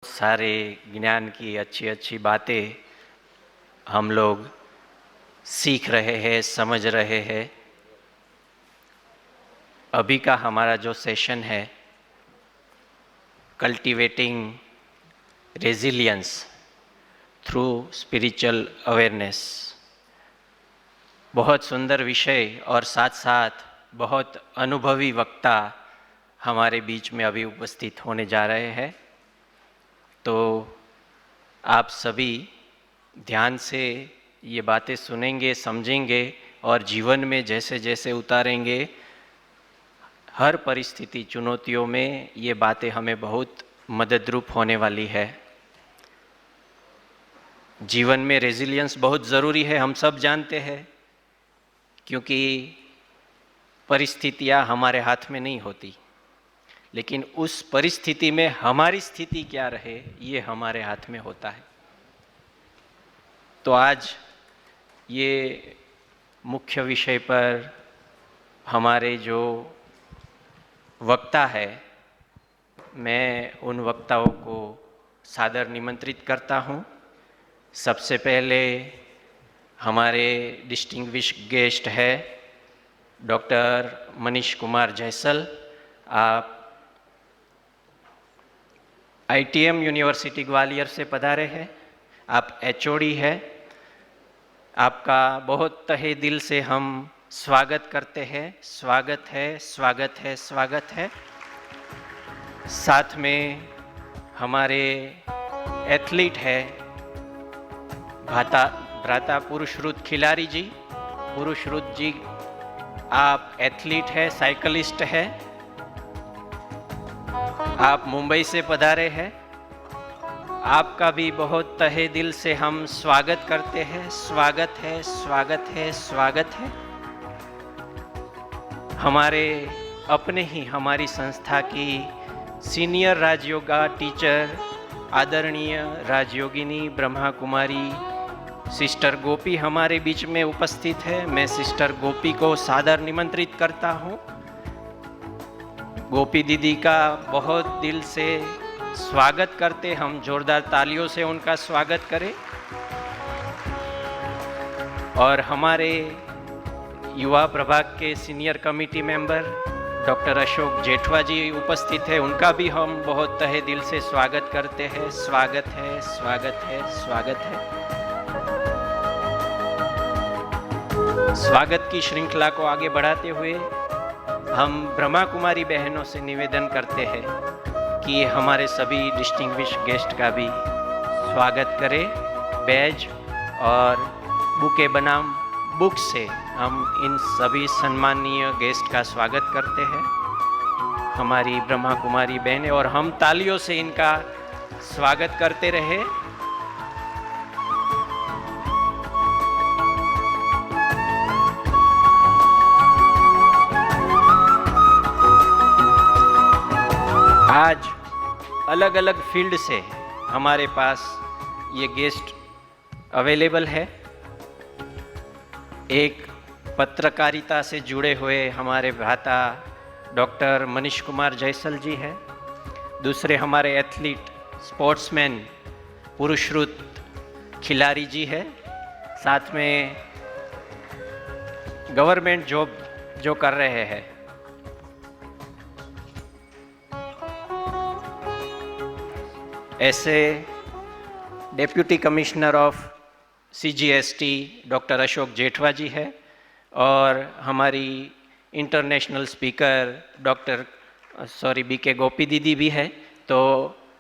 सारे ज्ञान की अच्छी अच्छी बातें हम लोग सीख रहे हैं, समझ रहे हैं। अभी का हमारा जो सेशन है cultivating resilience through spiritual awareness, बहुत सुंदर विषय और साथ साथ बहुत अनुभवी वक्ता हमारे बीच में अभी उपस्थित होने जा रहे हैं। तो आप सभी ध्यान से ये बातें सुनेंगे, समझेंगे और जीवन में जैसे जैसे उतारेंगे, हर परिस्थिति चुनौतियों में ये बातें हमें बहुत मददरूप होने वाली है। जीवन में रेजिलियंस बहुत ज़रूरी है, हम सब जानते हैं, क्योंकि परिस्थितियाँ हमारे हाथ में नहीं होती, लेकिन उस परिस्थिति में हमारी स्थिति क्या रहे ये हमारे हाथ में होता है। तो आज ये मुख्य विषय पर हमारे जो वक्ता है, मैं उन वक्ताओं को सादर निमंत्रित करता हूँ। सबसे पहले हमारे डिस्टिंग्विश्ड गेस्ट है डॉक्टर मनीष कुमार जैसल। आप ITM यूनिवर्सिटी ग्वालियर से पधारे हैं, आप HOD है। आपका बहुत तहे दिल से हम स्वागत करते हैं। स्वागत है, स्वागत है, स्वागत है। साथ में हमारे एथलीट है भ्राता पुरुषरुत खिलारी जी। पुरुषरुत जी, आप एथलीट है, साइकिलिस्ट है, आप मुंबई से पधारे हैं। आपका भी बहुत तहे दिल से हम स्वागत करते हैं। स्वागत है, स्वागत है, स्वागत है। हमारे अपने ही हमारी संस्था की सीनियर राजयोगा टीचर आदरणीय राजयोगिनी ब्रह्मा कुमारी सिस्टर गोपी हमारे बीच में उपस्थित है। मैं सिस्टर गोपी को सादर निमंत्रित करता हूँ। गोपी दीदी का बहुत दिल से स्वागत करते, हम जोरदार तालियों से उनका स्वागत करें। और हमारे युवा प्रभाग के senior committee member doctor Ashok Jethwa ji उपस्थित है, उनका भी हम बहुत तहे दिल से स्वागत करते हैं। स्वागत है, स्वागत है, स्वागत है। स्वागत की श्रृंखला को आगे बढ़ाते हुए हम ब्रह्मा कुमारी बहनों से निवेदन करते हैं कि हमारे सभी डिस्टिंग्विश्ड गेस्ट का भी स्वागत करें। बैज और बुके बनाम बुक से हम इन सभी सम्माननीय गेस्ट का स्वागत करते हैं, हमारी ब्रह्मा कुमारी बहनें, और हम तालियों से इनका स्वागत करते रहे। आज अलग अलग फील्ड से हमारे पास ये गेस्ट अवेलेबल है। एक पत्रकारिता से जुड़े हुए हमारे भ्राता डॉक्टर मनीष कुमार जैसल जी है। दूसरे हमारे एथलीट स्पोर्ट्समैन पुरुषरुत खिलारी जी है। साथ में गवर्नमेंट जॉब जो कर रहे हैं, ऐसे deputy commissioner of CGST doctor Ashok Jethwa ji है। और हमारी इंटरनेशनल स्पीकर BK गोपी दीदी भी है। तो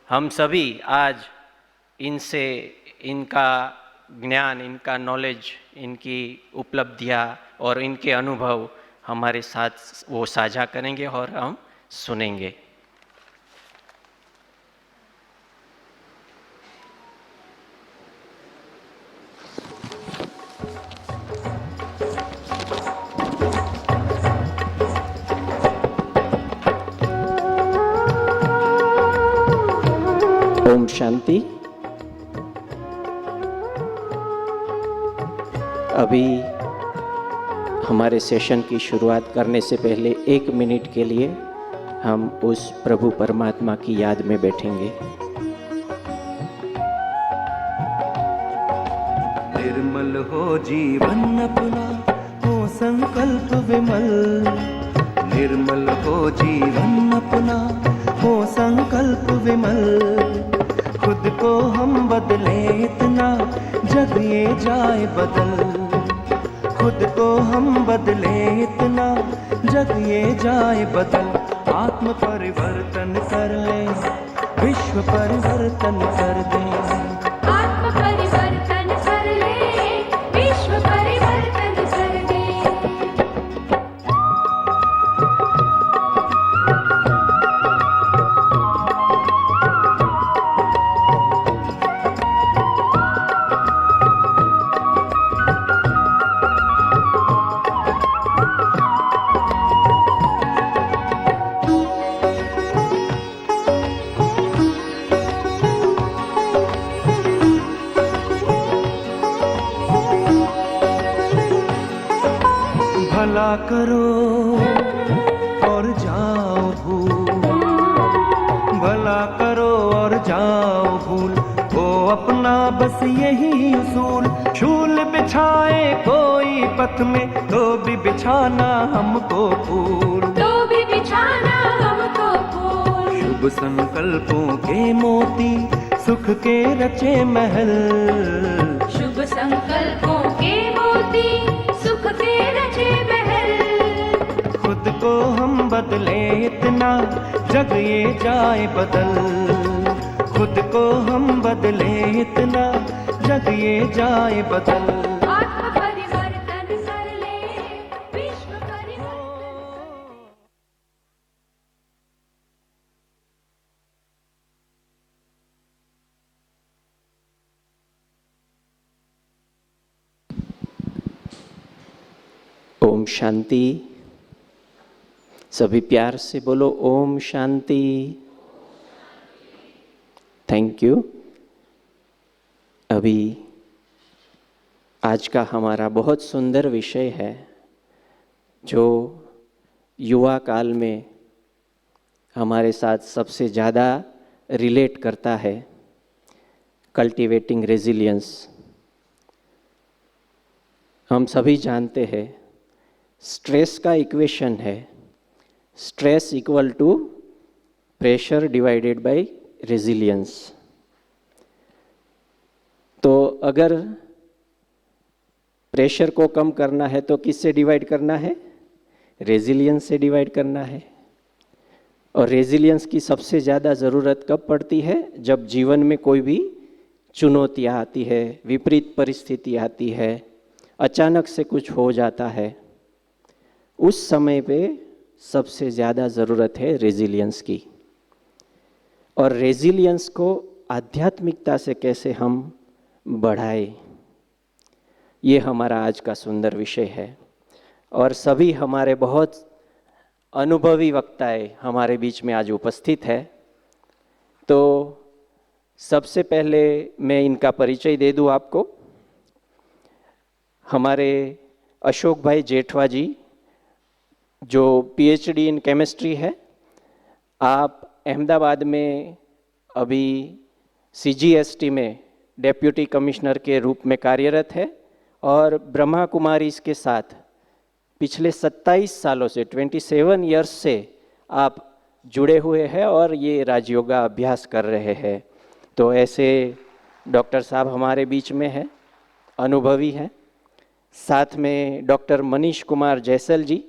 हम सभी आज इनसे इनका ज्ञान, इनका नॉलेज, इनकी उपलब्धियाँ और इनके अनुभव हमारे साथ वो साझा करेंगे और हम सुनेंगे। ओम शांति। अभी हमारे सेशन की शुरुआत करने से पहले 1 मिनट के लिए हम उस प्रभु परमात्मा की याद में बैठेंगे। निर्मल हो जीवन अपना, हो संकल्प विमल। निर्मल हो जीवन अपना, हो संकल्प विमल। खुद को हम बदले इतना, जग ये जाए बदल। खुद को हम बदले इतना, जग ये जाए बदल। आत्म परिवर्तन कर ले, विश्व परिवर्तन कर दे। आत्म परिवर्तन कर ले, विश्व परिवर्तन कर दे। भला करो और जाओ भूल, भला करो और जाओ भूल। हो अपना बस यही उसूल। शूल बिछाए कोई पथ में, तो भी बिछाना हमको फूल। तो भी बिछाना हमको फूल। शुभ संकल्पों के मोती, सुख के रचे महल। शुभ संकल्पों के मोती, सुख के रचे महल। खुद को हम बदले इतना, जग ये जाए बदल। खुद को हम बदले इतना, जग ये जाए बदल। आत्म परिवर्तन कर ले, विश्व परिवर्तन। ओम शांति। सभी प्यार से बोलो ओम शांति। Thank you. अभी आज का हमारा बहुत सुंदर विषय है, जो युवा काल में हमारे साथ सबसे ज़्यादा रिलेट करता है, कल्टीवेटिंग रेजिलियंस। हम सभी जानते हैं स्ट्रेस का इक्वेशन है stress equal to pressure divided by resilience. तो अगर प्रेशर को कम करना है तो किससे डिवाइड करना है? रेजिलियंस से डिवाइड करना है। और रेजिलियंस की सबसे ज़्यादा ज़रूरत कब पड़ती है? जब जीवन में कोई भी चुनौतियाँ आती है, विपरीत परिस्थिति आती है, अचानक से कुछ हो जाता है, उस समय पे सबसे ज़्यादा ज़रूरत है रेजिलियंस की। और रेजिलियंस को आध्यात्मिकता से कैसे हम बढ़ाएं, ये हमारा आज का सुंदर विषय है। और सभी हमारे बहुत अनुभवी वक्ताएं हमारे बीच में आज उपस्थित है। तो सबसे पहले मैं इनका परिचय दे दूं आपको। हमारे अशोक भाई जेठवा जी, जो पीएचडी इन केमिस्ट्री है, आप अहमदाबाद में अभी सीजीएसटी में डेप्यूटी कमिश्नर के रूप में कार्यरत है। और ब्रह्मा कुमारी के साथ पिछले 27 सालों से 27 ईयर्स से आप जुड़े हुए हैं और ये राजयोगा अभ्यास कर रहे हैं। तो ऐसे डॉक्टर साहब हमारे बीच में है, अनुभवी हैं। साथ में डॉक्टर मनीष कुमार जैसल जी,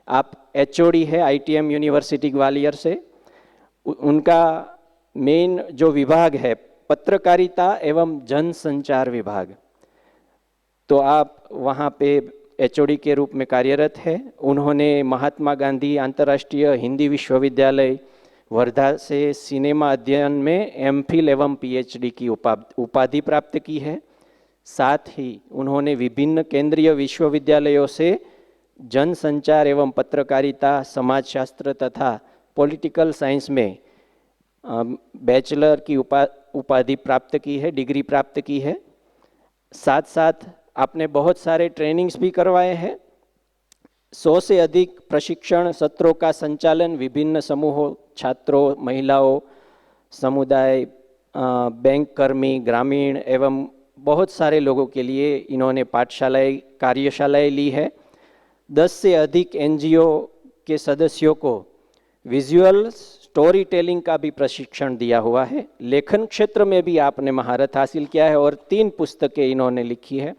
आप एचओडी है आईटीएम यूनिवर्सिटी ग्वालियर से। उनका मेन जो विभाग है पत्रकारिता एवं जनसंचार विभाग, तो आप वहाँ पे एचओडी के रूप में कार्यरत है। उन्होंने महात्मा गांधी अंतर्राष्ट्रीय हिंदी विश्वविद्यालय वर्धा से सिनेमा अध्ययन में एमफिल एवं पीएचडी की उपाधि प्राप्त की है। साथ ही उन्होंने विभिन्न केंद्रीय विश्वविद्यालयों से जनसंचार एवं पत्रकारिता, समाजशास्त्र तथा पॉलिटिकल साइंस में बैचलर की उपाधि प्राप्त की है, डिग्री प्राप्त की है। साथ साथ आपने बहुत सारे ट्रेनिंग्स भी करवाए हैं। 100 से अधिक प्रशिक्षण सत्रों का संचालन विभिन्न समूहों, छात्रों, महिलाओं, समुदाय, बैंक कर्मी, ग्रामीण एवं बहुत सारे लोगों के लिए इन्होंने पाठशालाएं कार्यशालाएं ली है। 10 से अधिक एनजीओ के सदस्यों को विजुअल स्टोरी टेलिंग का भी प्रशिक्षण दिया हुआ है। लेखन क्षेत्र में भी आपने महारत हासिल किया है और 3 पुस्तकें इन्होंने लिखी है।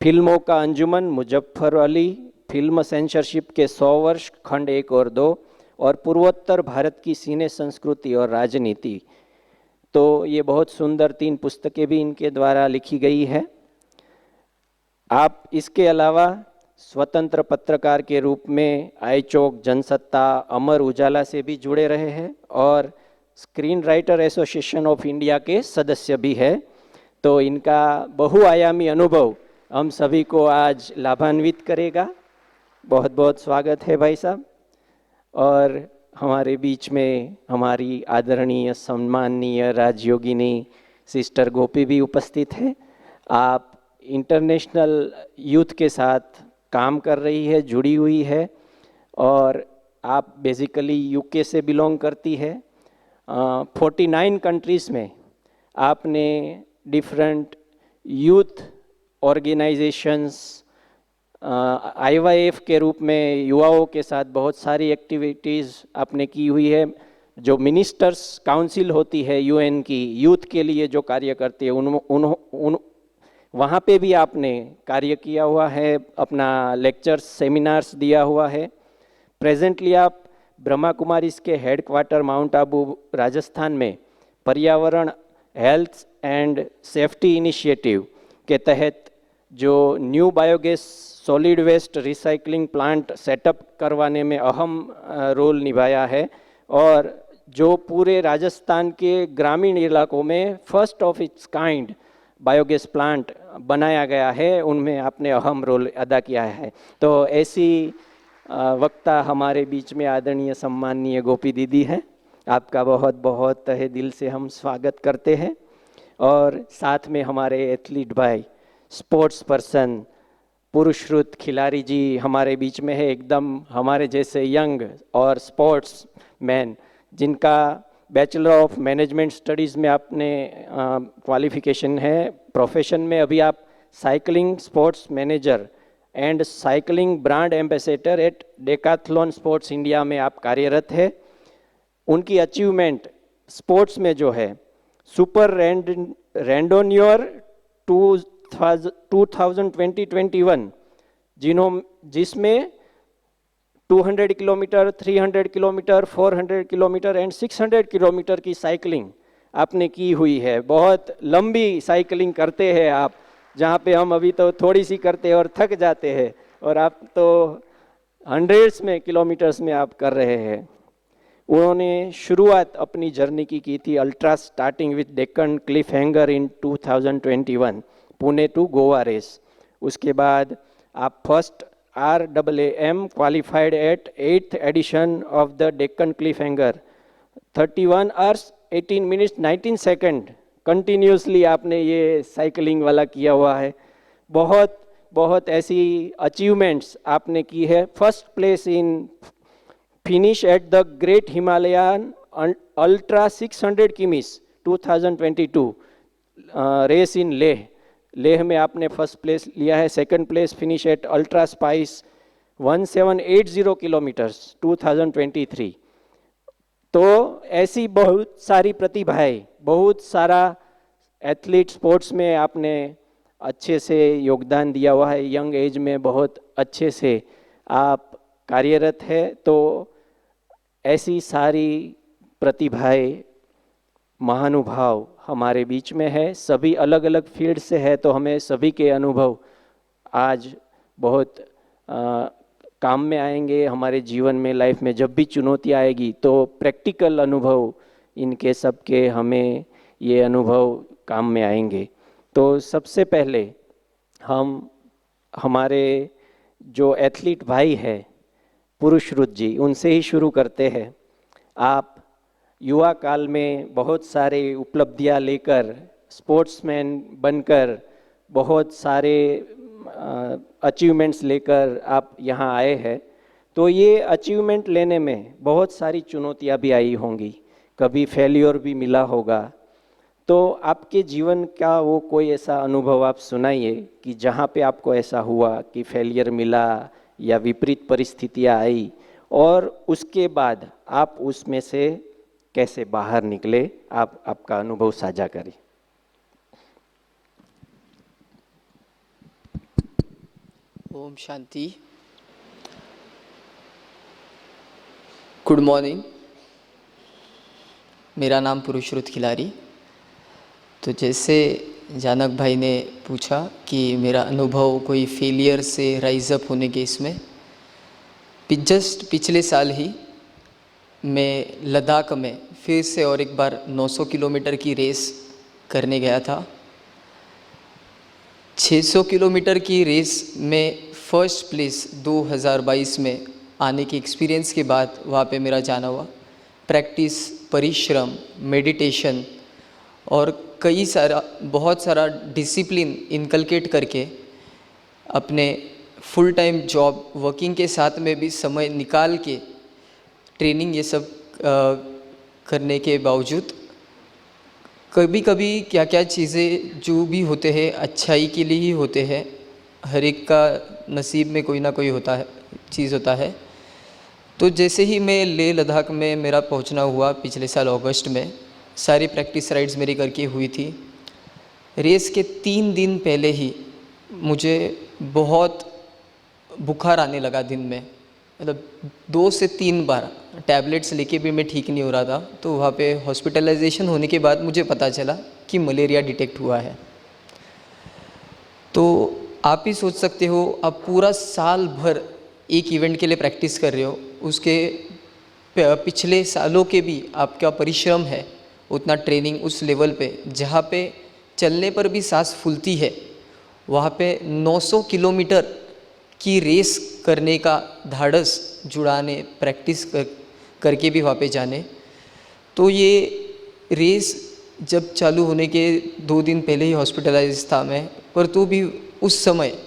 फिल्मों का अंजुमन, मुजफ्फर अली, फिल्म सेंसरशिप के 100 वर्ष, खंड 1 और 2, और पूर्वोत्तर भारत की सिने संस्कृति और राजनीति। तो ये बहुत सुंदर 3 पुस्तकें भी इनके द्वारा लिखी गई है। आप इसके अलावा स्वतंत्र पत्रकार के रूप में आईचोक, जनसत्ता, अमर उजाला से भी जुड़े रहे हैं और screen writer association of India के सदस्य भी है। तो इनका बहुआयामी अनुभव हम सभी को आज लाभान्वित करेगा। बहुत बहुत स्वागत है भाई साहब। और हमारे बीच में हमारी आदरणीय सम्माननीय राजयोगिनी सिस्टर गोपी भी उपस्थित है। आप इंटरनेशनल यूथ के साथ काम कर रही है, जुड़ी हुई है और आप बेसिकली यूके से बिलोंग करती है। 49 कंट्रीज़ में आपने डिफरेंट यूथ ऑर्गेनाइजेशंस, IYF के रूप में युवाओं के साथ बहुत सारी एक्टिविटीज़ आपने की हुई है। जो मिनिस्टर्स काउंसिल होती है UN की यूथ के लिए जो कार्य करती है वहाँ पे भी आपने कार्य किया हुआ है, अपना लेक्चर्स, सेमिनार्स दिया हुआ है। प्रेजेंटली आप ब्रह्मा कुमारीज के हेडक्वार्टर माउंट आबू राजस्थान में पर्यावरण, हेल्थ एंड सेफ्टी इनिशिएटिव के तहत जो new biogas solid waste recycling plant setup करवाने में अहम रोल निभाया है और जो पूरे राजस्थान के ग्रामीण इलाकों में first of its kind biogas plant बनाया गया है, उनमें आपने अहम रोल अदा किया है। तो ऐसी वक्ता हमारे बीच में आदरणीय सम्माननीय गोपी दीदी हैं। आपका बहुत बहुत तहे दिल से हम स्वागत करते हैं। और साथ में हमारे एथलीट भाई, स्पोर्ट्स पर्सन, पुरुषरुत खिलाड़ी जी हमारे बीच में है, एकदम हमारे जैसे यंग और स्पोर्ट्स मैन, जिनका बैचलर ऑफ मैनेजमेंट स्टडीज़ में आपने क्वालिफिकेशन है। प्रोफेशन में अभी आप cycling sports manager and cycling brand ambassador eight Decathlon sports India में आप कार्यरत है। उनकी अचीवमेंट स्पोर्ट्स में जो है सुपर रैंडोनियर 2020-21 जिसमें 200 kilometre, 300 kilometre, 400 kilometre and 600 kilometre की साइकिलिंग आपने की हुई है। बहुत लंबी साइकिलिंग करते हैं आप, जहाँ पे हम अभी तो थोड़ी सी करते हैं और थक जाते हैं, और आप तो हंड्रेड्स में किलोमीटर्स में आप कर रहे हैं। उन्होंने शुरुआत अपनी जर्नी की थी ultra starting with Deccan cliffhanger in 2021 Pune to Goa race. उसके बाद आप first RAAM qualified at 8th edition of the Deccan Cliffhanger, 31 hours 18 minutes 19 second continuously आपने ये साइकिलिंग वाला किया हुआ है। बहुत बहुत ऐसी अचीवमेंट्स आपने की है। First place in finish at the great Himalayan ultra 600 kms 2022 race in Leh में आपने फर्स्ट प्लेस लिया है। Second place finish at ultra spice 1780 kilometres 2023। तो ऐसी बहुत सारी प्रतिभाएं, बहुत सारा एथलीट स्पोर्ट्स में आपने अच्छे से योगदान दिया हुआ है। यंग एज में बहुत अच्छे से आप कार्यरत है। तो ऐसी सारी प्रतिभाएं, महानुभाव हमारे बीच में है। सभी अलग अलग फील्ड से है, तो हमें सभी के अनुभव आज बहुत काम में आएंगे हमारे जीवन में, लाइफ में। जब भी चुनौती आएगी तो प्रैक्टिकल अनुभव इनके सबके हमें ये अनुभव काम में आएंगे। तो सबसे पहले हम हमारे जो एथलीट भाई है पुरुषरुत जी, उनसे ही शुरू करते हैं। आप युवा काल में बहुत सारे उपलब्धियां लेकर, स्पोर्ट्समैन बनकर, बहुत सारे अचीवमेंट्स लेकर आप यहाँ आए हैं। तो ये अचीवमेंट लेने में बहुत सारी चुनौतियाँ भी आई होंगी, कभी फेल्योर भी मिला होगा। तो आपके जीवन का वो कोई ऐसा अनुभव आप सुनाइए कि जहाँ पे आपको ऐसा हुआ कि फेलियर मिला या विपरीत परिस्थितियाँ आई और उसके बाद आप उसमें से कैसे बाहर निकले, आप आपका अनुभव साझा करें। ओम शांति। Good morning. मेरा नाम पुरुषोत्तम खिलारी। तो जैसे जानक भाई ने पूछा कि मेरा अनुभव कोई फेलियर से राइज अप होने के इसमें, जस्ट पिछले साल ही मैं लद्दाख में फिर से और एक बार 900 किलोमीटर की रेस करने गया था। 600 किलोमीटर की रेस में फर्स्ट प्लेस 2022 में आने के एक्सपीरियंस के बाद वहाँ पे मेरा जाना हुआ। प्रैक्टिस, परिश्रम, मेडिटेशन और बहुत सारा डिसिप्लिन इनकलकेट करके अपने फुल टाइम जॉब वर्किंग के साथ में भी समय निकाल के ट्रेनिंग ये सब करने के बावजूद कभी कभी क्या क्या चीज़ें जो भी होते हैं अच्छाई के लिए ही होते हैं। हर एक का नसीब में कोई ना कोई चीज़ होता है। तो जैसे ही मैं लेह लद्दाख में मेरा पहुंचना हुआ पिछले साल अगस्त में, सारी प्रैक्टिस राइड्स मेरी करके हुई थी। रेस के 3 दिन पहले ही मुझे बहुत बुखार आने लगा दिन में, मतलब 2 से 3 बार टैबलेट्स लेके भी मैं ठीक नहीं हो रहा था। तो वहाँ पे हॉस्पिटलाइजेशन होने के बाद मुझे पता चला कि मलेरिया डिटेक्ट हुआ है। तो आप ही सोच सकते हो, आप पूरा साल भर एक इवेंट के लिए प्रैक्टिस कर रहे हो, उसके पिछले सालों के भी आपका परिश्रम है, उतना ट्रेनिंग उस लेवल पे जहाँ पे चलने पर भी सांस फूलती है, वहाँ पे 900 किलोमीटर की रेस करने का धाड़स जुड़ाने, प्रैक्टिस करके भी वहाँ पे जाने। तो ये रेस जब चालू होने के 2 दिन पहले ही हॉस्पिटलाइज था मैं, पर तो भी उस समय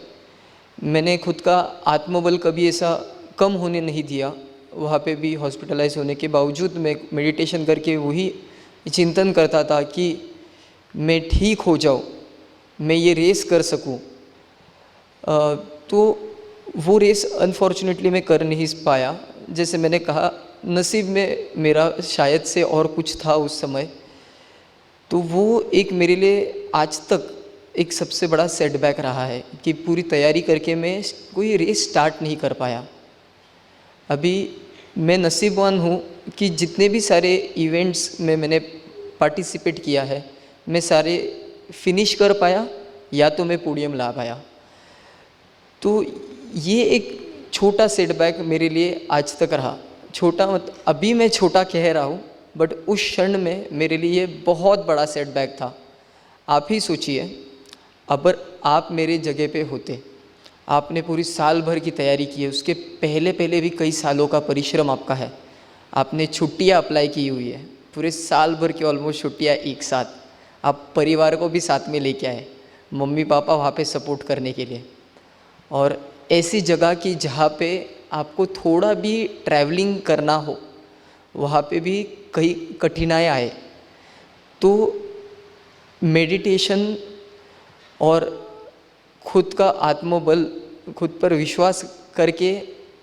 मैंने खुद का आत्मबल कभी ऐसा कम होने नहीं दिया। वहाँ पे भी हॉस्पिटलाइज होने के बावजूद मैं मेडिटेशन करके वही चिंतन करता था कि मैं ठीक हो जाऊँ, मैं ये रेस कर सकूँ। तो वो रेस अनफॉर्चुनेटली मैं कर नहीं पाया। जैसे मैंने कहा, नसीब में मेरा शायद से और कुछ था उस समय। तो वो एक मेरे लिए आज तक एक सबसे बड़ा सेटबैक रहा है कि पूरी तैयारी करके मैं कोई रेस स्टार्ट नहीं कर पाया। अभी मैं नसीबवान हूँ कि जितने भी सारे इवेंट्स में मैंने पार्टिसिपेट किया है, मैं सारे फिनिश कर पाया या तो मैं पोडियम ला पाया। तो ये एक छोटा सेटबैक मेरे लिए आज तक रहा। छोटा मत अभी मैं छोटा कह रहा हूँ, बट उस क्षण में मेरे लिए बहुत बड़ा सेटबैक था। आप ही सोचिए, अगर आप मेरे जगह पे होते, आपने पूरी साल भर की तैयारी की है, उसके पहले भी कई सालों का परिश्रम आपका है, आपने छुट्टियाँ अप्लाई की हुई है, पूरे साल भर की ऑलमोस्ट छुट्टियाँ एक साथ, आप परिवार को भी साथ में लेके आए, मम्मी पापा वहाँ पे सपोर्ट करने के लिए, और ऐसी जगह की जहाँ पे आपको थोड़ा भी ट्रैवलिंग करना हो, वहाँ पे भी कई कठिनाई आए। तो मेडिटेशन और खुद का आत्मबल, खुद पर विश्वास करके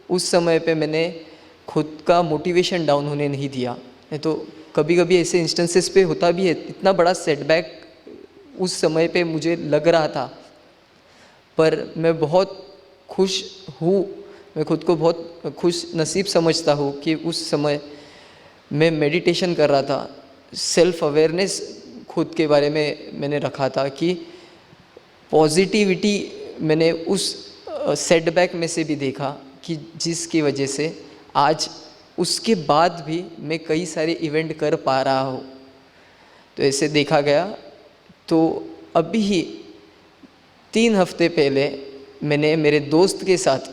उस समय पे मैंने खुद का मोटिवेशन डाउन होने नहीं दिया। नहीं तो कभी कभी ऐसे इंस्टेंसेस पे होता भी है। इतना बड़ा सेटबैक उस समय पे मुझे लग रहा था, पर मैं बहुत खुश हूँ, मैं खुद को बहुत खुश नसीब समझता हूँ कि उस समय मैं मेडिटेशन कर रहा था। सेल्फ अवेयरनेस खुद के बारे में मैंने रखा था कि पॉजिटिविटी मैंने उस सेटबैक में से भी देखा कि जिसकी वजह से आज उसके बाद भी मैं कई सारे इवेंट कर पा रहा हूँ। तो ऐसे देखा गया तो अभी ही 3 हफ्ते पहले मैंने मेरे दोस्त के साथ,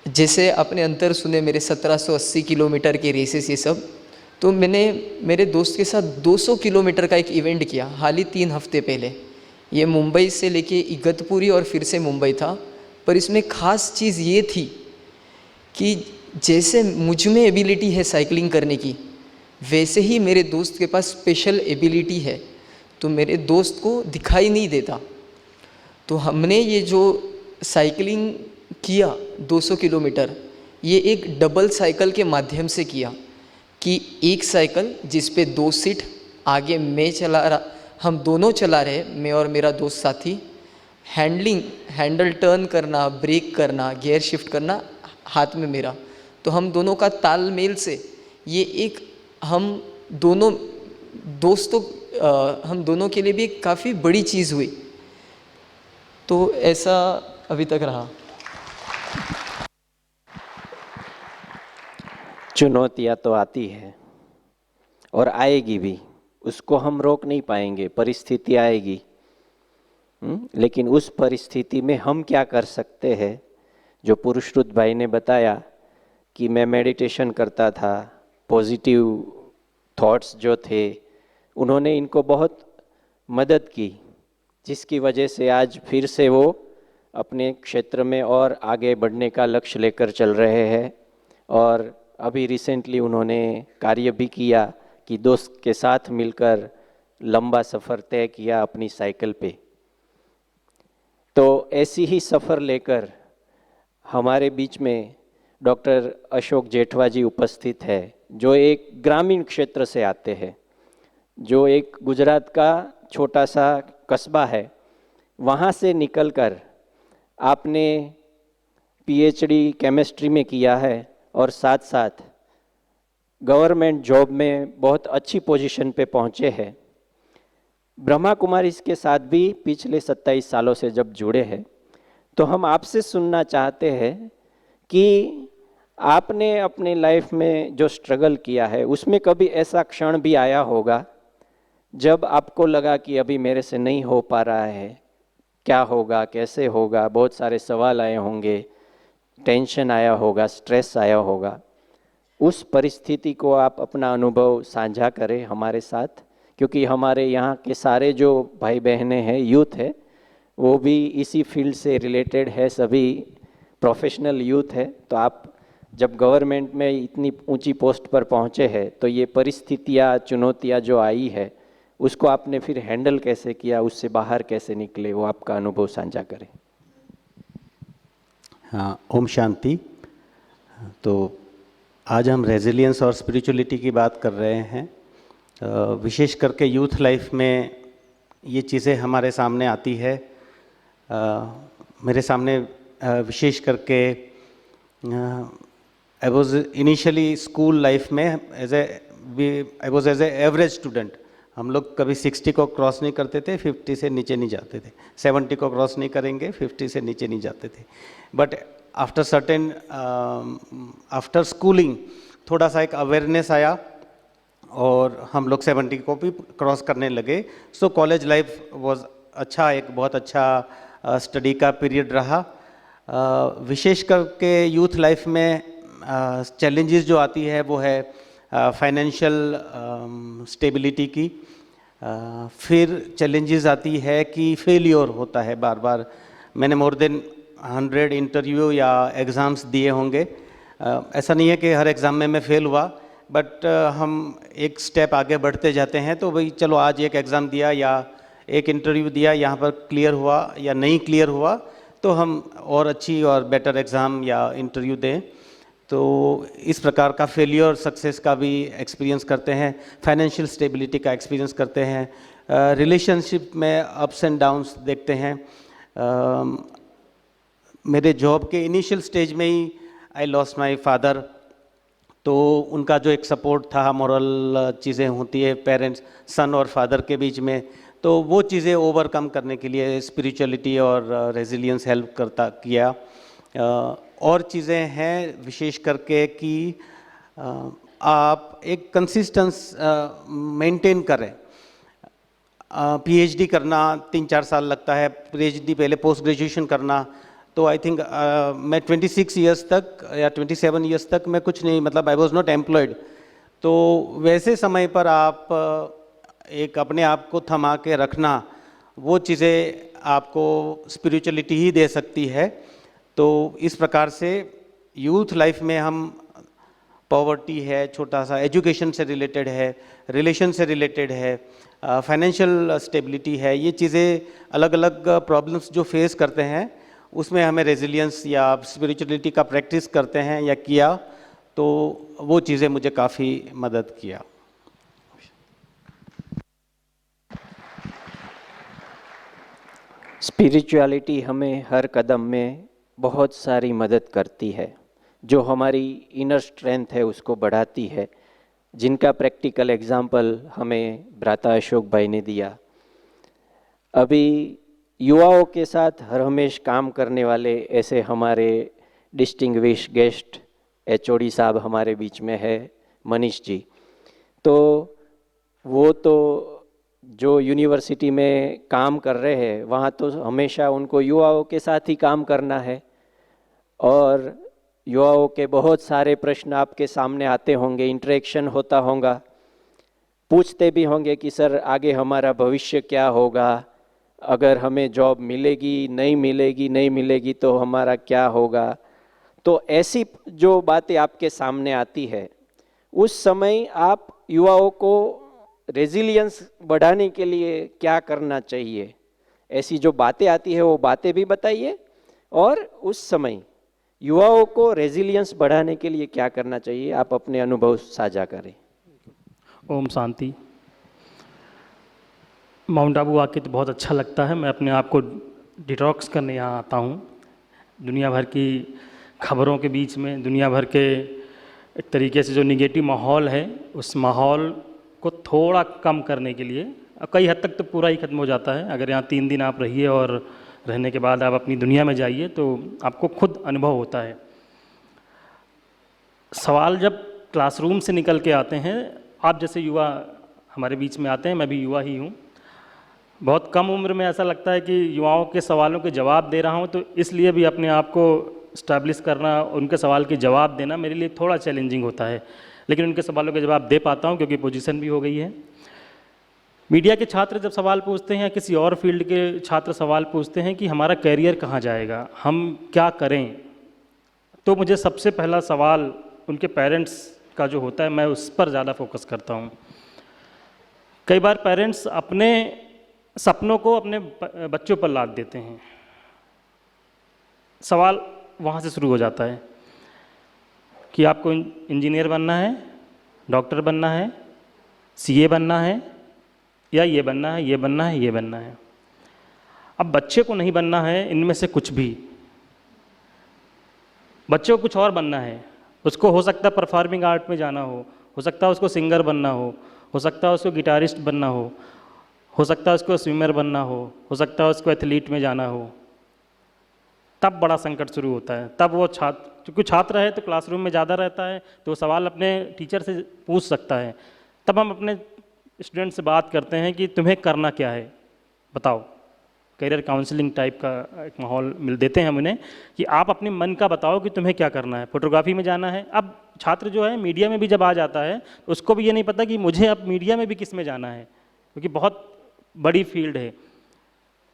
जैसे अपने अंतर सुने मेरे 1780 किलोमीटर के रेसेस ये सब, तो मैंने मेरे दोस्त के साथ 200 किलोमीटर का एक इवेंट किया हाल ही 3 हफ्ते पहले। ये मुंबई से लेके इगतपुरी और फिर से मुंबई था। पर इसमें ख़ास चीज़ ये थी कि जैसे मुझ में एबिलिटी है साइकिलिंग करने की, वैसे ही मेरे दोस्त के पास स्पेशल एबिलिटी है, तो मेरे दोस्त को दिखाई नहीं देता। तो हमने ये जो साइकिलिंग किया 200 किलोमीटर, ये एक डबल साइकिल के माध्यम से किया कि एक साइकिल जिस पे 2 सीट, आगे मैं चला रहा, हम दोनों चला रहे, मैं और मेरा दोस्त साथी। हैंडल टर्न करना, ब्रेक करना, गियर शिफ्ट करना हाथ में मेरा। तो हम दोनों का तालमेल से ये एक हम दोनों दोस्तों हम दोनों के लिए भी एक काफ़ी बड़ी चीज़ हुई। तो ऐसा अभी तक रहा। चुनौतियाँ तो आती है और आएगी भी, उसको हम रोक नहीं पाएंगे, परिस्थिति आएगी। लेकिन उस परिस्थिति में हम क्या कर सकते हैं, जो पुरुषोत्तम भाई ने बताया कि मैं मेडिटेशन करता था, पॉजिटिव थॉट्स जो थे, उन्होंने इनको बहुत मदद की, जिसकी वजह से आज फिर से वो अपने क्षेत्र में और आगे बढ़ने का लक्ष्य लेकर चल रहे हैं। और अभी रिसेंटली उन्होंने कार्य भी किया कि दोस्त के साथ मिलकर लंबा सफ़र तय किया अपनी साइकिल पे। तो ऐसी ही सफ़र लेकर हमारे बीच में डॉक्टर अशोक जेठवा जी उपस्थित है, जो एक ग्रामीण क्षेत्र से आते हैं, जो एक गुजरात का छोटा सा कस्बा है। वहाँ से निकलकर आपने पीएचडी केमिस्ट्री में किया है और साथ साथ गवर्नमेंट जॉब में बहुत अच्छी पोजीशन पे पहुँचे हैं। ब्रह्मा कुमारी के साथ भी पिछले 27 सालों से जब जुड़े हैं, तो हम आपसे सुनना चाहते हैं कि आपने अपने लाइफ में जो स्ट्रगल किया है, उसमें कभी ऐसा क्षण भी आया होगा जब आपको लगा कि अभी मेरे से नहीं हो पा रहा है, क्या होगा, कैसे होगा, बहुत सारे सवाल आए होंगे, टेंशन आया होगा, स्ट्रेस आया होगा। उस परिस्थिति को आप अपना अनुभव साझा करें हमारे साथ, क्योंकि हमारे यहाँ के सारे जो भाई बहनें हैं, यूथ है, वो भी इसी फील्ड से रिलेटेड है, सभी प्रोफेशनल यूथ है। तो आप जब गवर्नमेंट में इतनी ऊंची पोस्ट पर पहुँचे हैं, तो ये परिस्थितियाँ, चुनौतियाँ जो आई है, उसको आपने फिर हैंडल कैसे किया, उससे बाहर कैसे निकले, वो आपका अनुभव साझा करें। हाँ, ओम शांति। तो आज हम रेजिलियंस और स्पिरिचुअलिटी की बात कर रहे हैं। विशेष करके यूथ लाइफ में ये चीज़ें हमारे सामने आती है। मेरे सामने विशेष करके I was initially school life में I was as a average student. हम लोग कभी 60 को क्रॉस नहीं करते थे, 50 से नीचे नहीं जाते थे, 70 को क्रॉस नहीं करेंगे, 50 से नीचे नहीं जाते थे। But after certain after schooling थोड़ा सा एक अवेयरनेस आया और हम लोग 70 को भी क्रॉस करने लगे। सो कॉलेज लाइफ वाज अच्छा, एक बहुत अच्छा स्टडी का पीरियड रहा। विशेष करके यूथ लाइफ में चैलेंजेस जो आती है वो है फाइनेंशियल स्टेबिलिटी की। फिर चैलेंजेस आती है कि फेलियर होता है बार बार। मैंने मोर देन 100 इंटरव्यू या एग्ज़ाम्स दिए होंगे। ऐसा नहीं है कि हर एग्ज़ाम में मैं फ़ेल हुआ, बट हम एक स्टेप आगे बढ़ते जाते हैं। तो भाई चलो आज एक एग्ज़ाम दिया या एक इंटरव्यू दिया, यहाँ पर क्लियर हुआ या नहीं क्लियर हुआ, तो हम और अच्छी और बेटर एग्ज़ाम या इंटरव्यू दें। तो इस प्रकार का फेलियर सक्सेस का भी एक्सपीरियंस करते हैं, फाइनेंशियल स्टेबिलिटी का एक्सपीरियंस करते हैं, रिलेशनशिप में अप्स एंड डाउन्स देखते हैं। मेरे जॉब के इनिशियल स्टेज में ही आई लॉस्ट माय फादर। तो उनका जो एक सपोर्ट था, मॉरल चीज़ें होती है पेरेंट्स सन और फादर के बीच में, तो वो चीज़ें ओवरकम करने के लिए स्पिरिचुअलिटी और रेजिलियंस हेल्प किया। और चीज़ें हैं विशेष करके कि आप एक कंसिस्टेंस मेंटेन करें। पीएचडी करना 3-4 साल लगता है, पीएचडी पहले पोस्ट ग्रेजुएशन करना। तो आई थिंक मैं 26 ईयर्स तक या 27 ईयर्स तक मैं कुछ नहीं, मतलब आई वॉज नॉट एम्प्लॉयड। तो वैसे समय पर आप एक अपने आप को थमा के रखना, वो चीज़ें आपको स्पिरिचुअलिटी ही दे सकती है। तो इस प्रकार से यूथ लाइफ में हम पॉवर्टी है, छोटा सा एजुकेशन से रिलेटेड है, रिलेशन से रिलेटेड है, फाइनेंशियल स्टेबिलिटी है, ये चीज़ें अलग अलग प्रॉब्लम्स जो फेस करते हैं उसमें हमें रेजिलियंस या स्पिरिचुअलिटी का प्रैक्टिस करते हैं या किया, तो वो चीज़ें मुझे काफ़ी मदद किया। स्पिरिचुअलिटी हमें हर कदम में बहुत सारी मदद करती है, जो हमारी इनर स्ट्रेंथ है उसको बढ़ाती है, जिनका प्रैक्टिकल एग्जाम्पल हमें भ्राता अशोक भाई ने दिया। अभी युवाओं के साथ हर हमेश काम करने वाले ऐसे हमारे डिस्टिंग्विश गेस्ट HOD साहब हमारे बीच में है, मनीष जी। तो वो तो जो यूनिवर्सिटी में काम कर रहे हैं वहाँ तो हमेशा उनको युवाओं के साथ ही काम करना है, और युवाओं के बहुत सारे प्रश्न आपके सामने आते होंगे, इंटरेक्शन होता होगा, पूछते भी होंगे कि सर आगे हमारा भविष्य क्या होगा, अगर हमें जॉब मिलेगी नहीं मिलेगी तो हमारा क्या होगा। तो ऐसी जो बातें आपके सामने आती है उस समय आप युवाओं को रेजिलियंस बढ़ाने के लिए क्या करना चाहिए, ऐसी जो बातें आती है वो बातें भी बताइए, और उस समय युवाओं को रेजिलियंस बढ़ाने के लिए क्या करना चाहिए, आप अपने अनुभव साझा करें। ओम शांति। माउंट आबू आके तो बहुत अच्छा लगता है। मैं अपने आप को डिटॉक्स करने यहाँ आता हूँ। दुनिया भर की खबरों के बीच में, दुनिया भर के एक तरीके से जो निगेटिव माहौल है, उस माहौल को थोड़ा कम करने के लिए, कई हद तक तो पूरा ही खत्म हो जाता है। अगर यहाँ 3 दिन आप रहिए और रहने के बाद आप अपनी दुनिया में जाइए तो आपको खुद अनुभव होता है। सवाल जब क्लासरूम से निकल के आते हैं, आप जैसे युवा हमारे बीच में आते हैं, मैं भी युवा ही हूँ, बहुत कम उम्र में ऐसा लगता है कि युवाओं के सवालों के जवाब दे रहा हूँ, तो इसलिए भी अपने आप को इस्टेब्लिश करना, उनके सवाल के जवाब देना मेरे लिए थोड़ा चैलेंजिंग होता है, लेकिन उनके सवालों के जवाब दे पाता हूँ क्योंकि पोजीशन भी हो गई है। मीडिया के छात्र जब सवाल पूछते हैं या किसी और फील्ड के छात्र सवाल पूछते हैं कि हमारा करियर कहाँ जाएगा, हम क्या करें, तो मुझे सबसे पहला सवाल उनके पेरेंट्स का जो होता है, मैं उस पर ज़्यादा फोकस करता हूँ। कई बार पेरेंट्स अपने सपनों को अपने बच्चों पर लाद देते हैं। सवाल वहाँ से शुरू हो जाता है कि आपको इंजीनियर बनना है, डॉक्टर बनना है, CA बनना है, या ये बनना है, ये बनना है, ये बनना है। अब बच्चे को नहीं बनना है इनमें से कुछ भी, बच्चे को कुछ और बनना है। उसको हो सकता है परफॉर्मिंग आर्ट में जाना हो सकता है उसको सिंगर बनना हो सकता है उसको गिटारिस्ट बनना हो सकता है उसको स्विमर बनना हो सकता है उसको एथलीट में जाना हो। तब बड़ा संकट शुरू होता है। तब वो क्योंकि छात्र है तो क्लासरूम में ज़्यादा रहता है, तो वो सवाल अपने टीचर से पूछ सकता है। तब हम अपने स्टूडेंट से बात करते हैं कि तुम्हें करना क्या है, बताओ। करियर काउंसलिंग टाइप का एक माहौल मिल देते हैं हम उन्हें कि आप अपने मन का बताओ कि तुम्हें क्या करना है। फोटोग्राफी में जाना है। अब छात्र जो है मीडिया में भी जब आ जाता है तो उसको भी ये नहीं पता कि मुझे अब मीडिया में भी किस में जाना है, क्योंकि बहुत बड़ी फील्ड है।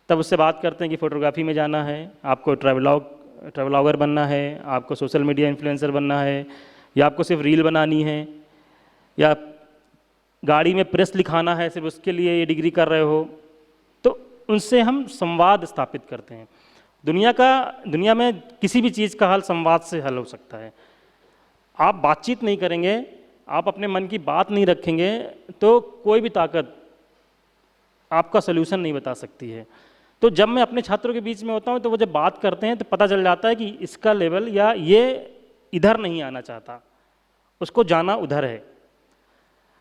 तब उससे बात करते हैं कि फ़ोटोग्राफी में जाना है, आपको ट्रैवलॉगर बनना है, आपको सोशल मीडिया इन्फ्लुएंसर बनना है, या आपको सिर्फ रील बनानी है, या गाड़ी में प्रेस लिखाना है, सिर्फ उसके लिए ये डिग्री कर रहे हो। तो उनसे हम संवाद स्थापित करते हैं। दुनिया में किसी भी चीज़ का हल संवाद से हल हो सकता है। आप बातचीत नहीं करेंगे, आप अपने मन की बात नहीं रखेंगे, तो कोई भी ताकत आपका सलूशन नहीं बता सकती है। तो जब मैं अपने छात्रों के बीच में होता हूँ तो वो जब बात करते हैं तो पता चल जाता है कि इसका लेवल या ये इधर नहीं आना चाहता, उसको जाना उधर है।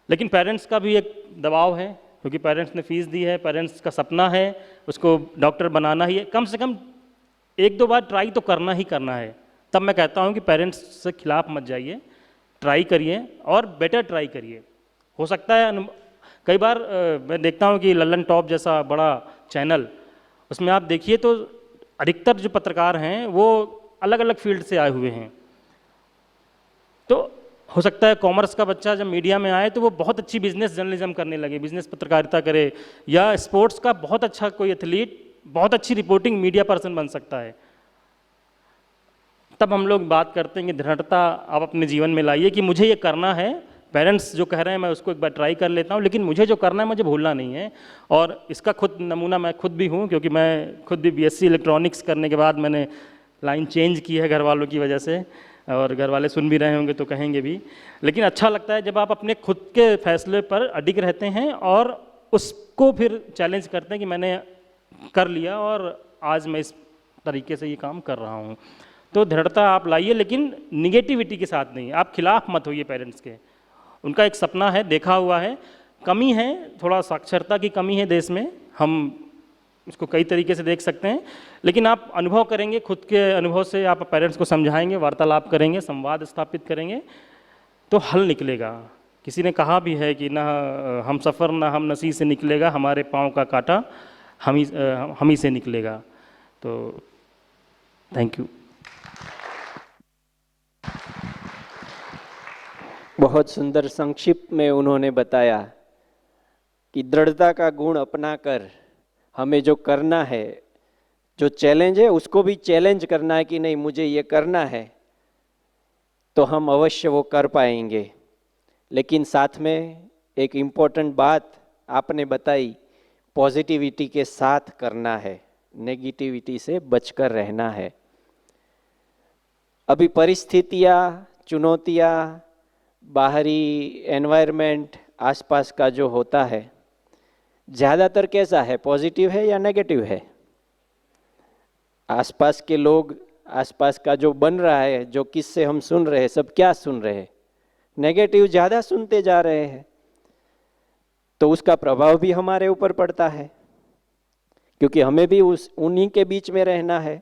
लेकिन पेरेंट्स का भी एक दबाव है, क्योंकि पेरेंट्स ने फीस दी है, पेरेंट्स का सपना है उसको डॉक्टर बनाना ही है। कम से कम 1-2 बार ट्राई तो करना ही करना है। तब मैं कहता हूँ कि पेरेंट्स से खिलाफ मत जाइए, ट्राई करिए और बेटर ट्राई करिए। हो सकता है कई बार मैं देखता हूँ कि लल्लन टॉप जैसा बड़ा चैनल, उसमें आप देखिए तो अधिकतर जो पत्रकार हैं वो अलग अलग फील्ड से आए हुए हैं। तो हो सकता है कॉमर्स का बच्चा जब मीडिया में आए तो वो बहुत अच्छी बिजनेस जर्नलिज्म करने लगे, बिजनेस पत्रकारिता करे, या स्पोर्ट्स का बहुत अच्छा कोई एथलीट बहुत अच्छी रिपोर्टिंग मीडिया पर्सन बन सकता है। तब हम लोग बात करते हैं कि दृढ़ता आप अपने जीवन में लाइए कि मुझे ये करना है। पेरेंट्स जो कह रहे हैं मैं उसको एक बार ट्राई कर लेता हूँ, लेकिन मुझे जो करना है मुझे भूलना नहीं है। और इसका खुद नमूना मैं खुद भी हूँ, क्योंकि मैं खुद भी बीएससी इलेक्ट्रॉनिक्स करने के बाद मैंने लाइन चेंज की है घर वालों की वजह से, और घर वाले सुन भी रहे होंगे तो कहेंगे भी। लेकिन अच्छा लगता है जब आप अपने खुद के फैसले पर अडिग रहते हैं और उसको फिर चैलेंज करते हैं कि मैंने कर लिया और आज मैं इस तरीके से ये काम कर रहा हूँ। तो दृढ़ता आप लाइए, लेकिन निगेटिविटी के साथ नहीं। आप खिलाफ मत होइए पेरेंट्स के। उनका एक सपना है, देखा हुआ है, कमी है, थोड़ा साक्षरता की कमी है देश में, हम उसको कई तरीके से देख सकते हैं। लेकिन आप अनुभव करेंगे, खुद के अनुभव से आप पेरेंट्स को समझाएंगे, वार्तालाप करेंगे, संवाद स्थापित करेंगे तो हल निकलेगा। किसी ने कहा भी है कि ना हम सफ़र ना हम नसीब से निकलेगा, हमारे पाँव का कांटा हम ही से निकलेगा। तो थैंक यू। बहुत सुंदर संक्षिप्त में उन्होंने बताया कि दृढ़ता का गुण अपनाकर हमें जो करना है, जो चैलेंज है उसको भी चैलेंज करना है कि नहीं मुझे ये करना है, तो हम अवश्य वो कर पाएंगे। लेकिन साथ में एक इम्पोर्टेंट बात आपने बताई, पॉजिटिविटी के साथ करना है, नेगेटिविटी से बचकर रहना है। अभी परिस्थितियाँ, चुनौतियाँ, बाहरी एनवायरनमेंट, आसपास का जो होता है ज़्यादातर कैसा है, पॉजिटिव है या नेगेटिव है? आसपास के लोग, आसपास का जो बन रहा है, जो किससे हम सुन रहे हैं, सब क्या सुन रहे हैं? नेगेटिव ज़्यादा सुनते जा रहे हैं। तो उसका प्रभाव भी हमारे ऊपर पड़ता है, क्योंकि हमें भी उन्हीं के बीच में रहना है।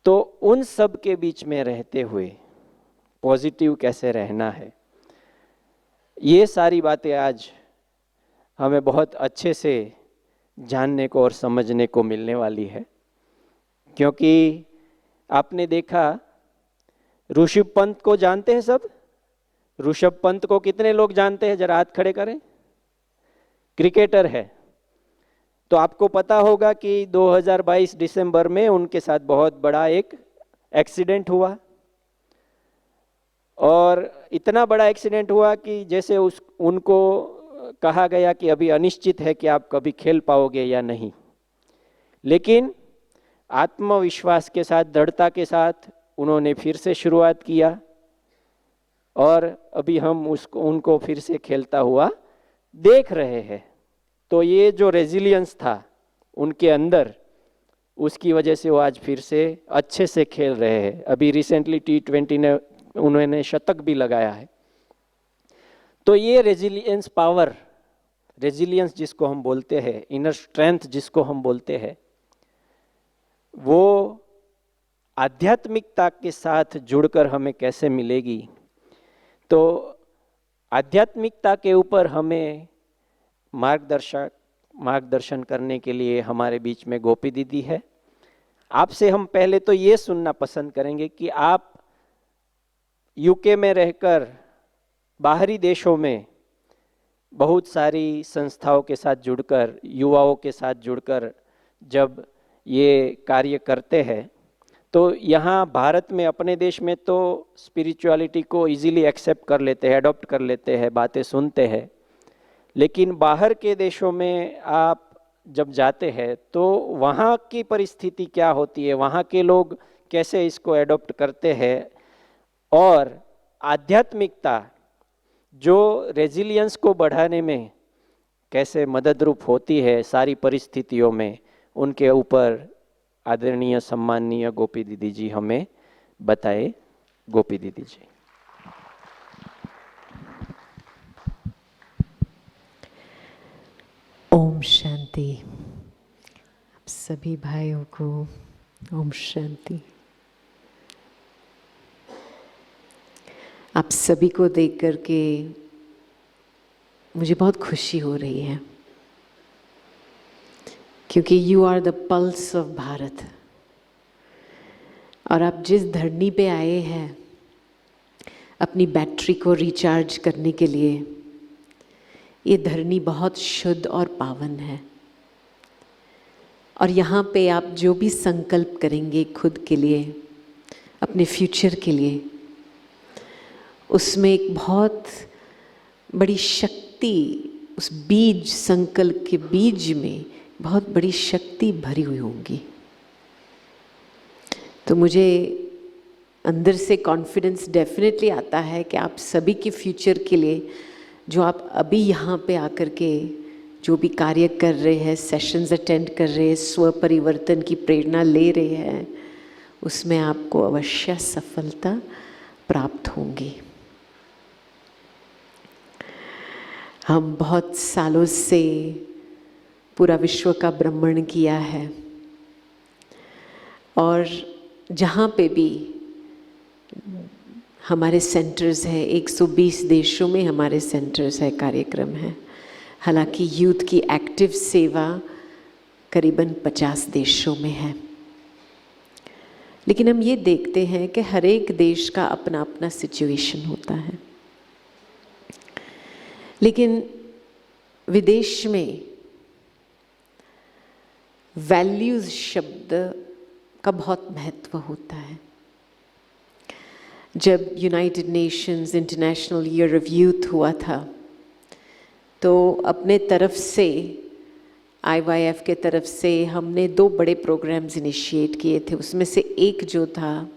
तो उन सब के बीच में रहते हुए पॉजिटिव कैसे रहना है, ये सारी बातें आज हमें बहुत अच्छे से जानने को और समझने को मिलने वाली है। क्योंकि आपने देखा, ऋषभ पंत को जानते हैं सब? ऋषभ पंत को कितने लोग जानते हैं? जरा हाथ खड़े करें। क्रिकेटर है। तो आपको पता होगा कि 2022 दिसंबर में उनके साथ बहुत बड़ा एक एक्सीडेंट हुआ, और इतना बड़ा एक्सीडेंट हुआ कि जैसे उनको कहा गया कि अभी अनिश्चित है कि आप कभी खेल पाओगे या नहीं। लेकिन आत्मविश्वास के साथ, दृढ़ता के साथ उन्होंने फिर से शुरुआत किया, और अभी हम उनको फिर से खेलता हुआ देख रहे हैं। तो ये जो रेजिलियंस था उनके अंदर, उसकी वजह से वो आज फिर से अच्छे से खेल रहे हैं। अभी रिसेंटली T20 ने उन्होंने शतक भी लगाया है। तो ये रेजिलियंस पावर, रेजिलियंस जिसको हम बोलते हैं, इनर स्ट्रेंथ जिसको हम बोलते हैं, वो आध्यात्मिकता के साथ जुड़कर हमें कैसे मिलेगी? तो आध्यात्मिकता के ऊपर हमें मार्गदर्शन करने के लिए हमारे बीच में गोपी दीदी है। आपसे हम पहले तो ये सुनना पसंद करेंगे कि आप यूके में रहकर, बाहरी देशों में बहुत सारी संस्थाओं के साथ जुड़कर, युवाओं के साथ जुड़कर जब ये कार्य करते हैं, तो यहाँ भारत में, अपने देश में तो स्पिरिचुअलिटी को इजीली एक्सेप्ट कर लेते हैं, अडॉप्ट कर लेते हैं, बातें सुनते हैं। लेकिन बाहर के देशों में आप जब जाते हैं तो वहाँ की परिस्थिति क्या होती है, वहाँ के लोग कैसे इसको अडॉप्ट करते हैं, और आध्यात्मिकता जो रेजिलियंस को बढ़ाने में कैसे मददरूप होती है सारी परिस्थितियों में, उनके ऊपर आदरणीय सम्माननीय गोपी दीदी जी हमें बताए। गोपी दीदी जी। ओम शांति। आप सभी भाइयों को ओम शांति। आप सभी को देख करके मुझे बहुत खुशी हो रही है, क्योंकि you are the pulse of Bharat. और आप जिस धरनी पे आए हैं अपनी बैटरी को रिचार्ज करने के लिए, ये धरनी बहुत शुद्ध और पावन है। और यहाँ पे आप जो भी संकल्प करेंगे खुद के लिए, अपने फ्यूचर के लिए, उसमें एक बहुत बड़ी शक्ति, उस बीज, संकल्प के बीज में बहुत बड़ी शक्ति भरी हुई होंगी। तो मुझे अंदर से कॉन्फिडेंस डेफिनेटली आता है कि आप सभी के फ्यूचर के लिए जो आप अभी यहाँ पे आकर के जो भी कार्य कर रहे हैं, सेशंस अटेंड कर रहे हैं, स्व परिवर्तन की प्रेरणा ले रहे हैं, उसमें आपको अवश्य सफलता प्राप्त होंगी। हम बहुत सालों से पूरा विश्व का भ्रमण किया है और जहाँ पे भी हमारे सेंटर्स हैं, 120 देशों में हमारे सेंटर्स है, कार्यक्रम है। हालांकि यूथ की एक्टिव सेवा करीबन 50 देशों में है, लेकिन हम ये देखते हैं कि हर एक देश का अपना अपना सिचुएशन होता है। लेकिन विदेश में वैल्यूज शब्द का बहुत महत्व होता है। जब United Nations international year of youth हुआ था, तो अपने तरफ से, IYF के तरफ से हमने 2 बड़े प्रोग्राम्स इनिशिएट किए थे। उसमें से एक जो था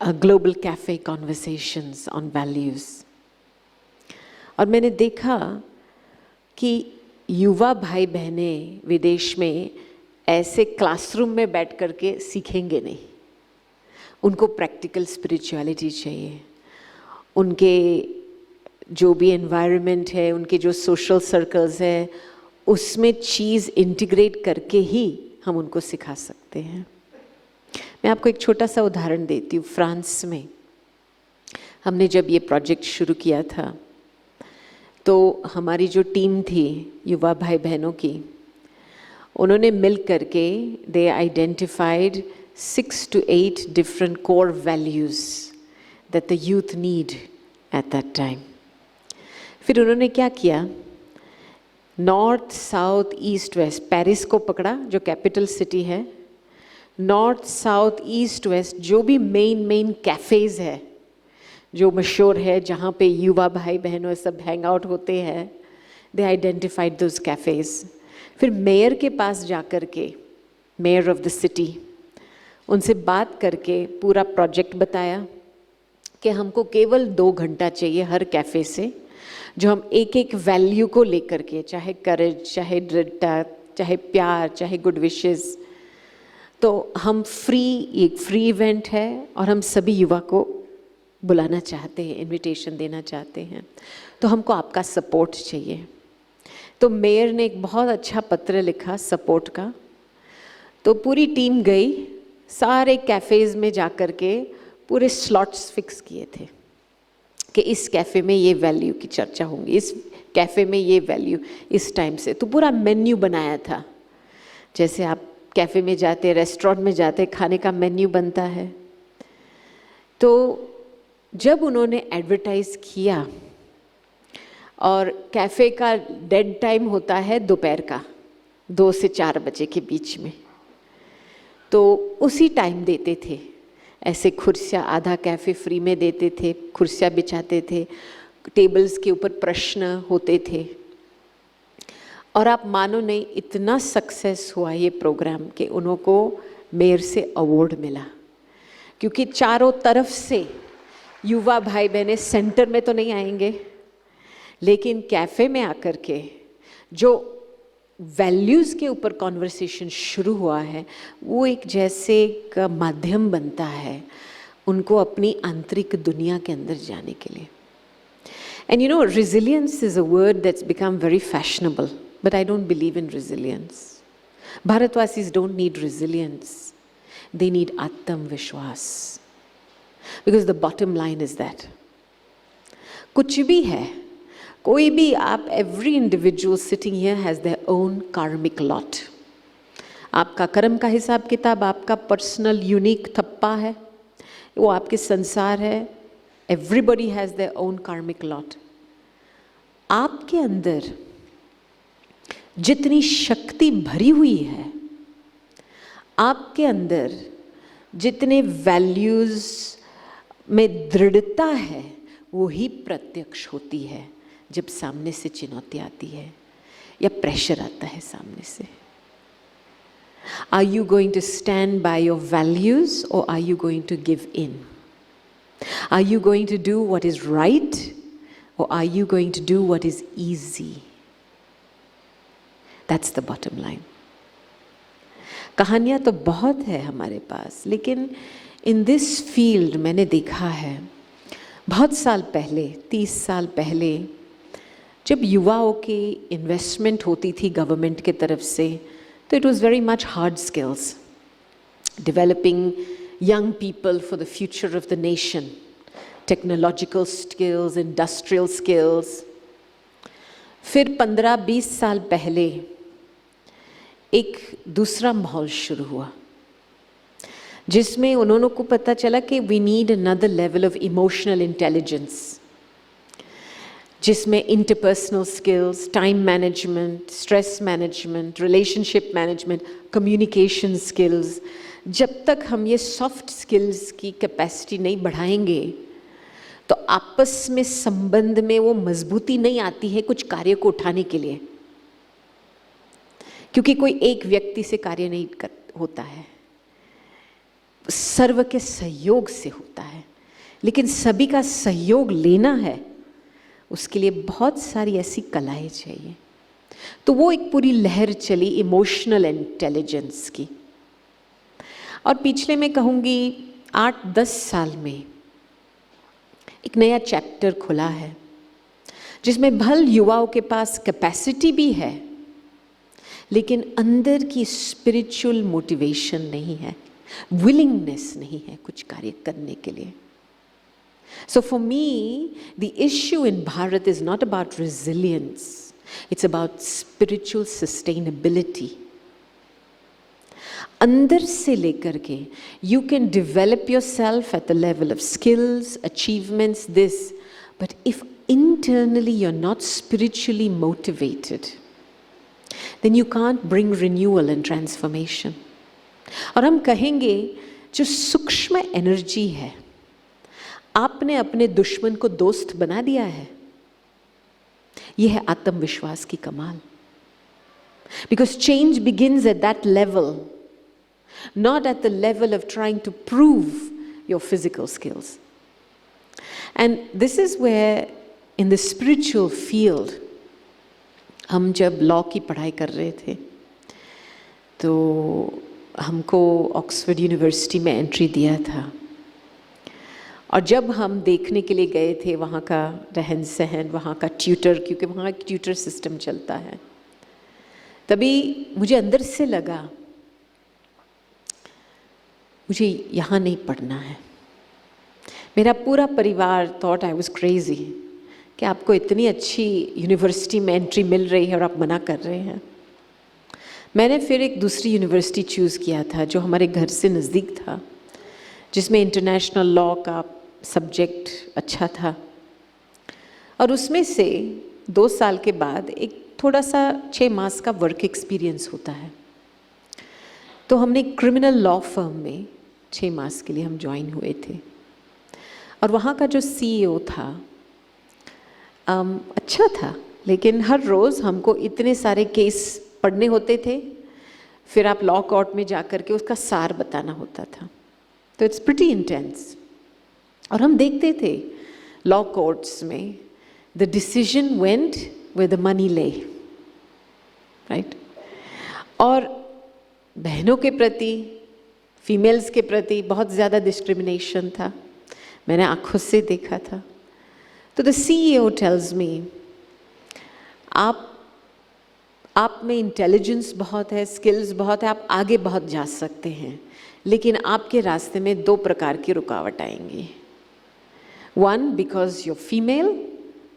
global cafe conversations on values. और मैंने देखा कि युवा भाई बहनें विदेश में ऐसे क्लासरूम में बैठ कर के सीखेंगे नहीं। उनको प्रैक्टिकल स्पिरिचुअलिटी चाहिए। उनके जो भी एनवायरनमेंट है, उनके जो सोशल सर्कल्स है, उसमें चीज़ इंटीग्रेट करके ही हम उनको सिखा सकते हैं। मैं आपको एक छोटा सा उदाहरण देती हूँ। फ्रांस में हमने जब ये प्रोजेक्ट शुरू किया था, तो हमारी जो टीम थी युवा भाई बहनों की, उन्होंने मिल करके दे identified 6 to 8 different core values that the youth need at that time. फिर उन्होंने क्या किया, north, south, east, west, Paris को पकड़ा जो कैपिटल सिटी है, नॉर्थ, साउथ, ईस्ट, वेस्ट जो भी मेन कैफ़ेज़ है जो मशहूर है, जहाँ पे युवा भाई बहनों सब हैंग आउट होते हैं, दे आइडेंटिफाइड दोज कैफ़ेज़। फिर मेयर के पास जा कर के, मेयर ऑफ द सिटी, उनसे बात करके पूरा प्रोजेक्ट बताया कि हमको केवल 2 घंटा चाहिए हर कैफ़े से, जो हम एक एक वैल्यू को लेकर के, चाहे करेज, चाहे दृढ़ता, चाहे प्यार, चाहे गुड विशेस, तो हम एक फ्री इवेंट है और हम सभी युवा को बुलाना चाहते हैं, इनविटेशन देना चाहते हैं, तो हमको आपका सपोर्ट चाहिए। तो मेयर ने एक बहुत अच्छा पत्र लिखा सपोर्ट का। तो पूरी टीम गई, सारे कैफ़ेज़ में जा कर के पूरे स्लॉट्स फिक्स किए थे कि इस कैफ़े में ये वैल्यू की चर्चा होंगी, इस कैफ़े में ये वैल्यू इस टाइम से। तो पूरा मेन्यू बनाया था, जैसे आप कैफ़े में जाते, रेस्टोरेंट में जाते, खाने का मेन्यू बनता है। तो जब उन्होंने एडवर्टाइज़ किया, और कैफ़े का डेड टाइम होता है दोपहर का 2 से 4 बजे के बीच में, तो उसी टाइम देते थे ऐसे कुर्सियाँ, आधा कैफ़े फ्री में देते थे, कुर्सियाँ बिछाते थे, टेबल्स के ऊपर प्रश्न होते थे। और आप मानो नहीं, इतना सक्सेस हुआ ये प्रोग्राम कि उनको मेयर से अवार्ड मिला, क्योंकि चारों तरफ से युवा भाई बहनें सेंटर में तो नहीं आएंगे, लेकिन कैफ़े में आकर के जो वैल्यूज़ के ऊपर कॉन्वर्सेशन शुरू हुआ है, वो एक जैसे एक माध्यम बनता है उनको अपनी आंतरिक दुनिया के अंदर जाने के लिए। And you know, resilience is a word that's become very fashionable, but I don't believe in resilience. भारतवासीज don't need resilience, they need आत्मविश्वास, because the bottom line is that कुछ भी है, कोई भी आप, every individual sitting here has their own karmic lot. आपका कर्म का हिसाब किताब, आपका पर्सनल यूनिक थप्पा है, वो आपके संसार है। Everybody has their own karmic lot. आपके अंदर जितनी शक्ति भरी हुई है आपके अंदर, जितने वैल्यूज़ में दृढ़ता है, वो ही प्रत्यक्ष होती है जब सामने से चुनौती आती है या प्रेशर आता है सामने से। Are you going to stand by your values or are you going to give in? Are you going to do what is right or are you going to do what is easy? That's the bottom line. कहानियाँ तो बहुत है हमारे पास, लेकिन in this field मैंने देखा है बहुत साल पहले, 30 साल पहले, जब युवाओं की इन्वेस्टमेंट होती थी गवर्नमेंट के तरफ से, तो it was very much hard skills, developing young people for the future of the nation, technological skills, industrial skills. फिर 15-20 साल पहले एक दूसरा माहौल शुरू हुआ जिसमें उन्होंने को पता चला कि we need another level of emotional intelligence, जिसमें interpersonal skills, time management, stress management, relationship management, communication skills, जब तक हम ये सॉफ्ट स्किल्स की कैपेसिटी नहीं बढ़ाएंगे तो आपस में संबंध में वो मजबूती नहीं आती है कुछ कार्य को उठाने के लिए, क्योंकि कोई एक व्यक्ति से कार्य नहीं होता है, सर्व के सहयोग से होता है। लेकिन सभी का सहयोग लेना है, उसके लिए बहुत सारी ऐसी कलाएं चाहिए। तो वो एक पूरी लहर चली इमोशनल इंटेलिजेंस की। और पिछले मैं कहूँगी 8-10 साल में एक नया चैप्टर खुला है जिसमें भल युवाओं के पास कैपेसिटी भी है लेकिन अंदर की स्पिरिचुअल मोटिवेशन नहीं है, विलिंगनेस नहीं है कुछ कार्य करने के लिए। So for me, the issue in Bharat is not about resilience, it's about spiritual sustainability. अंदर से लेकर के you can develop yourself at the level of skills, achievements, this, but if internally you're not spiritually motivated, then you can't bring renewal and transformation. और हम कहेंगे जो सूक्ष्म energy है, आपने अपने दुश्मन को दोस्त बना दिया है, यह है आत्मविश्वास की कमाल। Because change begins at that level, not at the level of trying to prove your physical skills. And this is where in the spiritual field, हम जब लॉ की पढ़ाई कर रहे थे तो हमको ऑक्सफोर्ड यूनिवर्सिटी में एंट्री दिया था, और जब हम देखने के लिए गए थे वहाँ का रहन सहन, वहाँ का ट्यूटर, क्योंकि वहाँ एक ट्यूटर सिस्टम चलता है, तभी मुझे अंदर से लगा मुझे यहाँ नहीं पढ़ना है। मेरा पूरा परिवार थॉट आई वाज क्रेजी कि आपको इतनी अच्छी यूनिवर्सिटी में एंट्री मिल रही है और आप मना कर रहे हैं। मैंने फिर एक दूसरी यूनिवर्सिटी चूज़ किया था जो हमारे घर से नज़दीक था, जिसमें इंटरनेशनल लॉ का सब्जेक्ट अच्छा था, और उसमें से 2 साल के बाद एक थोड़ा सा 6 मास का वर्क एक्सपीरियंस होता है। तो हमने क्रिमिनल लॉ फर्म में 6 मास के लिए हम ज्वाइन हुए थे, और वहाँ का जो CEO था अच्छा था, लेकिन हर रोज़ हमको इतने सारे केस पढ़ने होते थे, फिर आप लॉ कोर्ट में जा कर के उसका सार बताना होता था, तो इट्स प्रिटी इंटेंस। और हम देखते थे लॉ कोर्ट्स में the decision went with the money ले, राइट। और बहनों के प्रति, फीमेल्स के प्रति बहुत ज़्यादा डिस्क्रिमिनेशन था, मैंने आँखों से देखा था। तो द CEO टेल्स मी, आप में इंटेलिजेंस बहुत है, स्किल्स बहुत है, आप आगे बहुत जा सकते हैं, लेकिन आपके रास्ते में 2 प्रकार की रुकावट आएंगी। 1 because you're female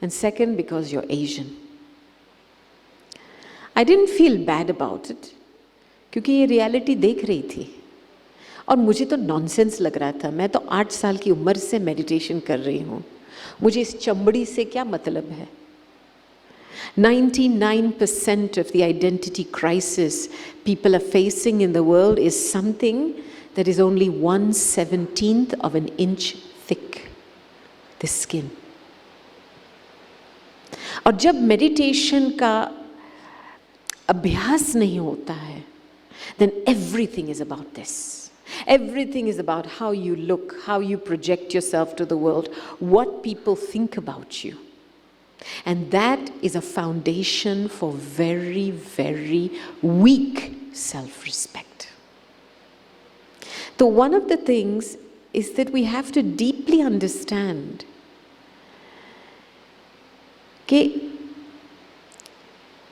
and 2 because you're Asian. I didn't feel bad about it, क्योंकि ये रियलिटी देख रही थी और मुझे तो नॉनसेंस लग रहा था। मैं तो 8 साल की उम्र से मेडिटेशन कर रही हूँ, मुझे इस चमड़ी से क्या मतलब है। 99% of the identity crisis people are facing in the world is something that is only 1/17 of an inch thick, the skin. और जब मेडिटेशन का अभ्यास नहीं होता है, then everything is about this. Everything is about how you look, how you project yourself to the world, what people think about you. And that is a foundation for very, very weak self-respect. So one of the things is that we have to deeply understand कि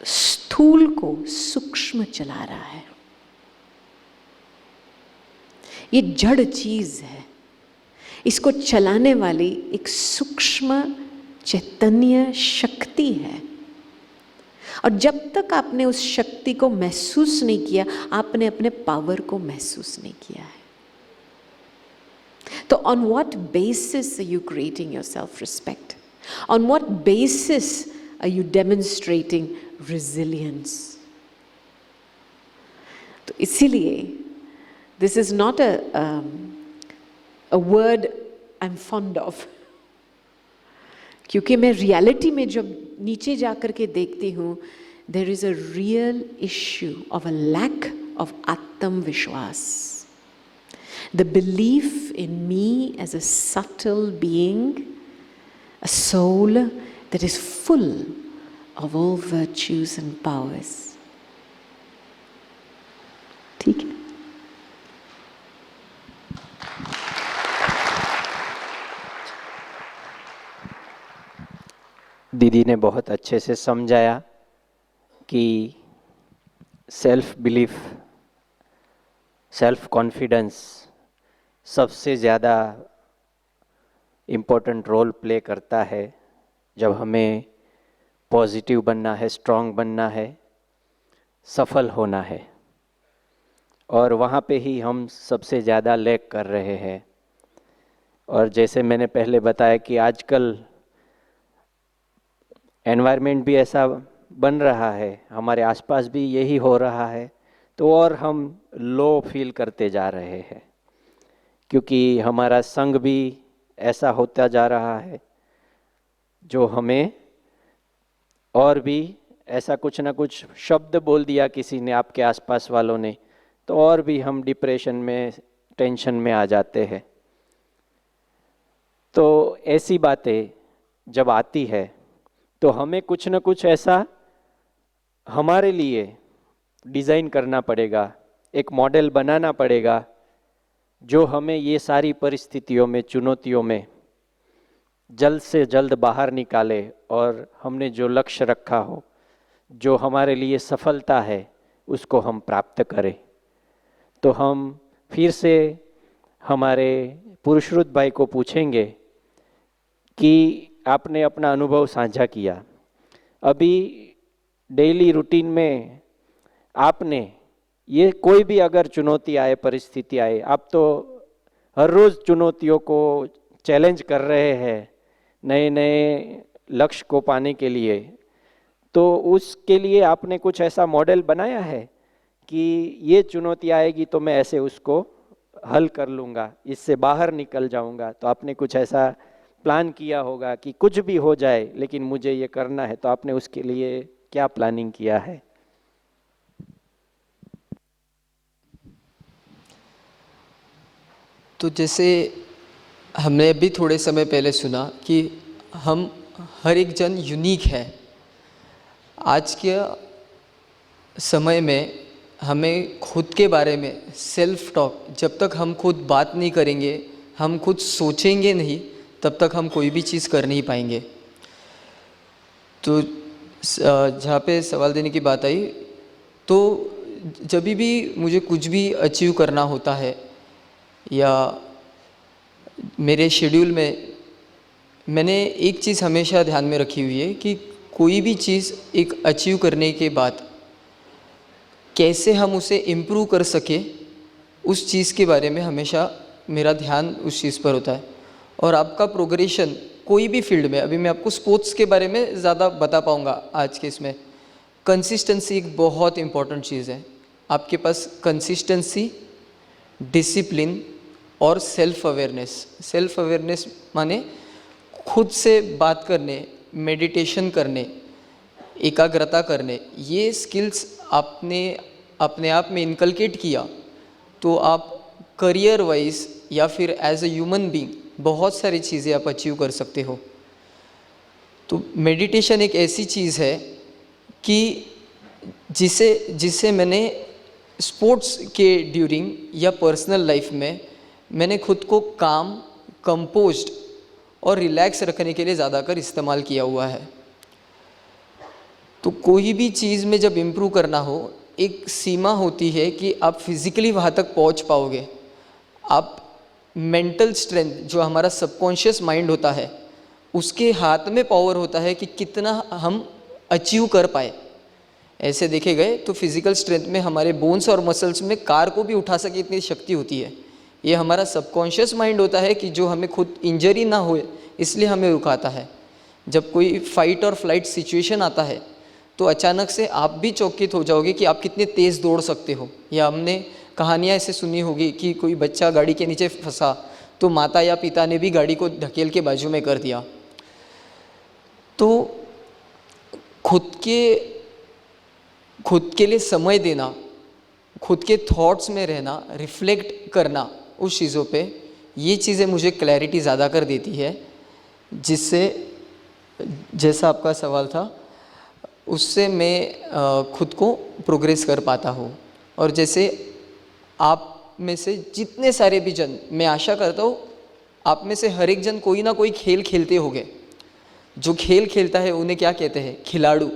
स्थूल को सूक्ष्म चला रहा है। ये जड़ चीज है, इसको चलाने वाली एक सूक्ष्म चैतन्य शक्ति है। और जब तक आपने उस शक्ति को महसूस नहीं किया, आपने अपने पावर को महसूस नहीं किया है। तो on what basis are you creating your self-respect? On what basis are you demonstrating resilience? तो इसीलिए this is not a word I'm fond of. क्योंकि मैं रियलिटी में जब नीचे जाकर के देखती हूँ, there is a real issue of a lack of आत्मविश्वास. The belief in me as a subtle being, a soul that is full of all virtues and powers. ठीक है? दीदी ने बहुत अच्छे से समझाया कि सेल्फ बिलीफ, सेल्फ कॉन्फिडेंस सबसे ज़्यादा इम्पोर्टेंट रोल प्ले करता है जब हमें पॉजिटिव बनना है, स्ट्रॉन्ग बनना है, सफल होना है। और वहाँ पे ही हम सबसे ज़्यादा लैग कर रहे हैं। और जैसे मैंने पहले बताया कि आजकल एनवायरनमेंट भी ऐसा बन रहा है, हमारे आसपास भी यही हो रहा है, तो और हम लो फील करते जा रहे हैं, क्योंकि हमारा संग भी ऐसा होता जा रहा है जो हमें और भी ऐसा कुछ ना कुछ शब्द बोल दिया किसी ने, आपके आसपास वालों ने, तो और भी हम डिप्रेशन में, टेंशन में आ जाते हैं। तो ऐसी बातें जब आती है तो हमें कुछ न कुछ ऐसा हमारे लिए डिज़ाइन करना पड़ेगा, एक मॉडल बनाना पड़ेगा जो हमें ये सारी परिस्थितियों में, चुनौतियों में जल्द से जल्द बाहर निकाले और हमने जो लक्ष्य रखा हो, जो हमारे लिए सफलता है, उसको हम प्राप्त करें। तो हम फिर से हमारे पुरुषोत्तम भाई को पूछेंगे कि आपने अपना अनुभव साझा किया। अभी डेली रूटीन में आपने ये कोई भी अगर चुनौती आए, परिस्थिति आए, आप तो हर रोज़ चुनौतियों को चैलेंज कर रहे हैं नए नए लक्ष्य को पाने के लिए, तो उसके लिए आपने कुछ ऐसा मॉडल बनाया है कि ये चुनौती आएगी तो मैं ऐसे उसको हल कर लूँगा, इससे बाहर निकल जाऊँगा। तो आपने कुछ ऐसा प्लान किया होगा कि कुछ भी हो जाए लेकिन मुझे ये करना है, तो आपने उसके लिए क्या प्लानिंग किया है? तो जैसे हमने अभी थोड़े समय पहले सुना कि हम हर एक जन यूनिक है। आज के समय में हमें खुद के बारे में सेल्फ टॉक, जब तक हम खुद बात नहीं करेंगे, हम खुद सोचेंगे नहीं, तब तक हम कोई भी चीज़ कर नहीं पाएंगे। तो जहाँ पे सवाल देने की बात आई, तो जब भी मुझे कुछ भी अचीव करना होता है या मेरे शेड्यूल में, मैंने एक चीज़ हमेशा ध्यान में रखी हुई है कि कोई भी चीज़ एक अचीव करने के बाद कैसे हम उसे इम्प्रूव कर सके, उस चीज़ के बारे में हमेशा मेरा ध्यान उस चीज़ पर होता है। और आपका प्रोग्रेशन कोई भी फील्ड में, अभी मैं आपको स्पोर्ट्स के बारे में ज़्यादा बता पाऊँगा आज के इसमें, कंसिस्टेंसी एक बहुत इम्पॉर्टेंट चीज़ है। आपके पास कंसिस्टेंसी, डिसिप्लिन और सेल्फ अवेयरनेस माने खुद से बात करने, मेडिटेशन करने, एकाग्रता करने, ये स्किल्स आपने अपने आप में इनकलकेट किया तो आप करियर वाइज या फिर एज ए ह्यूमन बीइंग बहुत सारी चीज़ें आप अचीव कर सकते हो। तो मेडिटेशन एक ऐसी चीज़ है कि जिसे मैंने स्पोर्ट्स के ड्यूरिंग या पर्सनल लाइफ में मैंने खुद को काम, कंपोज्ड और रिलैक्स रखने के लिए ज़्यादातर इस्तेमाल किया हुआ है। तो कोई भी चीज़ में जब इम्प्रूव करना हो, एक सीमा होती है कि आप फिज़िकली वहाँ तक पहुँच पाओगे। आप मेंटल स्ट्रेंथ, जो हमारा सबकॉन्शियस माइंड होता है, उसके हाथ में पावर होता है कि कितना हम अचीव कर पाए। ऐसे देखे गए तो फिज़िकल स्ट्रेंथ में हमारे बोन्स और मसल्स में कार को भी उठा सके इतनी शक्ति होती है। ये हमारा सबकॉन्शियस माइंड होता है कि जो हमें खुद इंजरी ना हो इसलिए हमें रुकाता है। जब कोई फाइट और फ्लाइट सिचुएशन आता है तो अचानक से आप भी चौकित हो जाओगे कि आप कितने तेज़ दौड़ सकते हो। या हमने कहानियाँ ऐसे सुनी होगी कि कोई बच्चा गाड़ी के नीचे फंसा तो माता या पिता ने भी गाड़ी को धकेल के बाजू में कर दिया। तो खुद के लिए समय देना, खुद के थॉट्स में रहना, रिफ्लेक्ट करना उस चीज़ों पे, ये चीज़ें मुझे क्लैरिटी ज़्यादा कर देती है, जिससे जैसा आपका सवाल था उससे मैं खुद को प्रोग्रेस कर पाता हूँ। और जैसे आप में से जितने सारे भी जन, मैं आशा करता हूँ आप में से हर एक जन कोई ना कोई खेल खेलते होंगे। जो खेल खेलता है उन्हें क्या कहते हैं? खिलाड़ू,